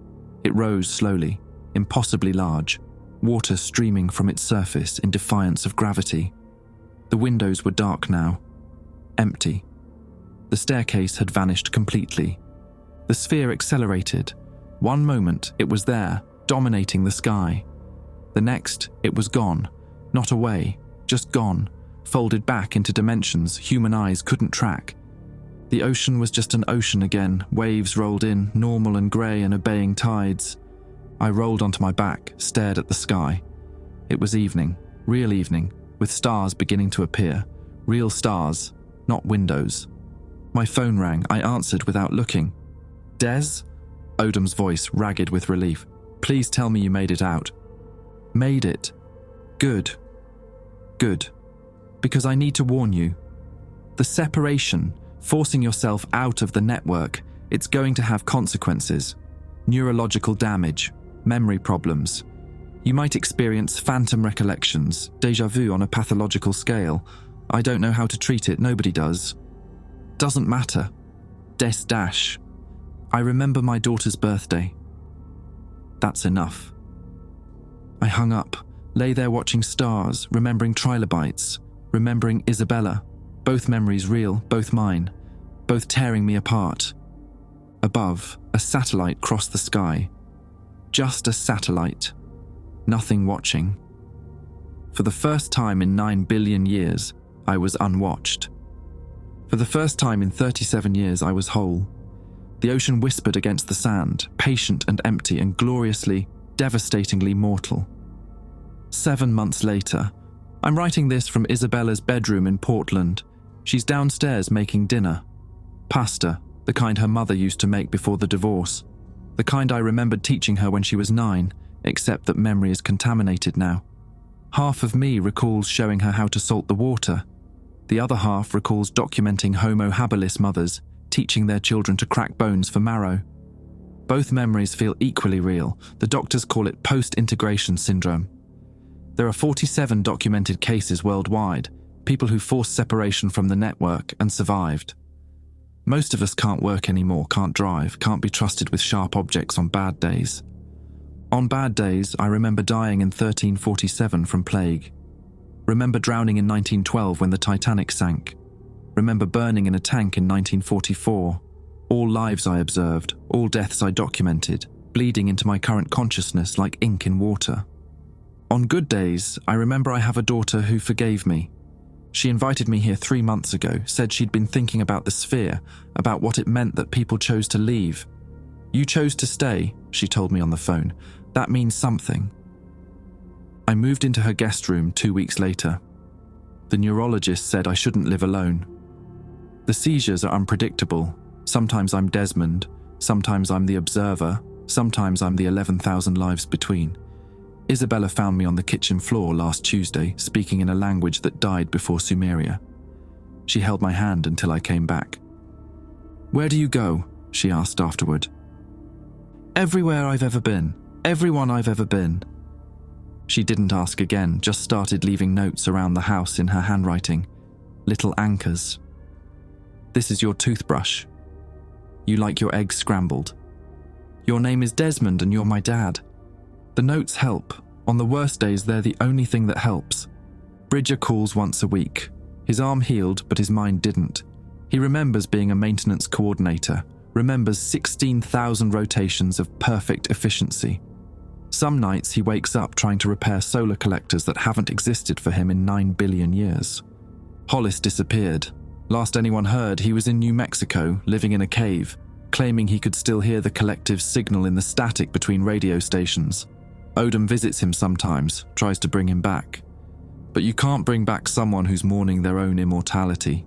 It rose slowly, impossibly large, water streaming from its surface in defiance of gravity. The windows were dark now, empty. The staircase had vanished completely. The sphere accelerated. One moment, it was there, dominating the sky. The next, it was gone, not away, just gone, folded back into dimensions human eyes couldn't track. The ocean was just an ocean again, waves rolled in, normal and grey and obeying tides. I rolled onto my back, stared at the sky. It was evening, real evening, with stars beginning to appear. Real stars, not windows. My phone rang. I answered without looking. Des? Odom's voice, ragged with relief. Please tell me you made it out. Made it. Good. Good. Because I need to warn you. The separation, forcing yourself out of the network, it's going to have consequences. Neurological damage, memory problems. You might experience phantom recollections, déjà vu on a pathological scale. I don't know how to treat it, nobody does. Doesn't matter. Des dash. I remember my daughter's birthday. That's enough. I hung up, lay there watching stars, remembering trilobites, remembering Isabella. Both memories real, both mine, both tearing me apart. Above, a satellite crossed the sky. Just a satellite. Nothing watching. For the first time in 9 billion years, I was unwatched. For the first time in 37 years, I was whole. The ocean whispered against the sand, patient and empty and gloriously, devastatingly mortal. 7 months later, I'm writing this from Isabella's bedroom in Portland. She's downstairs making dinner. Pasta, the kind her mother used to make before the divorce. The kind I remembered teaching her when she was 9, except that memory is contaminated now. Half of me recalls showing her how to salt the water. The other half recalls documenting Homo habilis mothers, teaching their children to crack bones for marrow. Both memories feel equally real. The doctors call it post-integration syndrome. There are 47 documented cases worldwide, people who forced separation from the network and survived. Most of us can't work anymore, can't drive, can't be trusted with sharp objects on bad days. On bad days, I remember dying in 1347 from plague. Remember drowning in 1912 when the Titanic sank. Remember burning in a tank in 1944. All lives I observed, all deaths I documented, bleeding into my current consciousness like ink in water. On good days, I remember I have a daughter who forgave me. She invited me here 3 months ago, said she'd been thinking about the sphere, about what it meant that people chose to leave. You chose to stay, she told me on the phone. That means something. I moved into her guest room 2 weeks later. The neurologist said I shouldn't live alone. The seizures are unpredictable. Sometimes I'm Desmond, sometimes I'm the observer, sometimes I'm the 11,000 lives between. Isabella found me on the kitchen floor last Tuesday, speaking in a language that died before Sumeria. She held my hand until I came back. Where do you go? She asked afterward. Everywhere I've ever been. Everyone I've ever been. She didn't ask again, just started leaving notes around the house in her handwriting. Little anchors. This is your toothbrush. You like your eggs scrambled. Your name is Desmond and you're my dad. The notes help. On the worst days, they're the only thing that helps. Bridger calls once a week. His arm healed, but his mind didn't. He remembers being a maintenance coordinator, remembers 16,000 rotations of perfect efficiency. Some nights he wakes up trying to repair solar collectors that haven't existed for him in 9 billion years. Hollis disappeared. Last anyone heard, he was in New Mexico, living in a cave, claiming he could still hear the collective's signal in the static between radio stations. Odom visits him sometimes, tries to bring him back. But you can't bring back someone who's mourning their own immortality.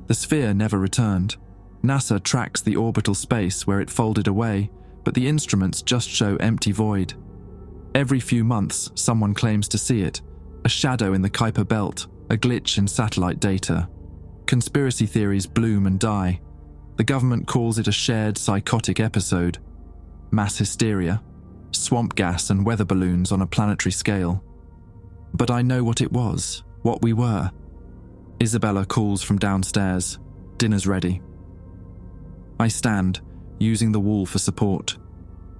The sphere never returned. NASA tracks the orbital space where it folded away, but the instruments just show empty void. Every few months, someone claims to see it. A shadow in the Kuiper belt, a glitch in satellite data. Conspiracy theories bloom and die. The government calls it a shared psychotic episode. Mass hysteria. Swamp gas and weather balloons on a planetary scale. But I know what it was, what we were. Isabella calls from downstairs. Dinner's ready. I stand, using the wall for support.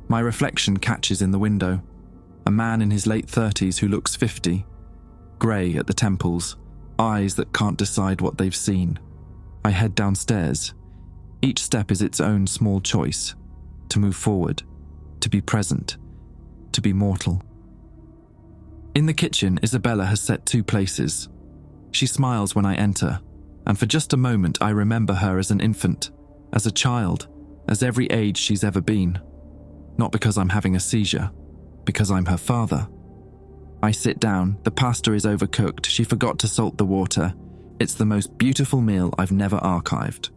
My reflection catches in the window. A man in his late 30s who looks 50. Grey at the temples, eyes that can't decide what they've seen. I head downstairs. Each step is its own small choice. To move forward, to be present, to be mortal. In the kitchen, Isabella has set 2 places. She smiles when I enter, and for just a moment I remember her as an infant, as a child, as every age she's ever been. Not because I'm having a seizure, because I'm her father. I sit down, the pasta is overcooked, she forgot to salt the water. It's the most beautiful meal I've never archived.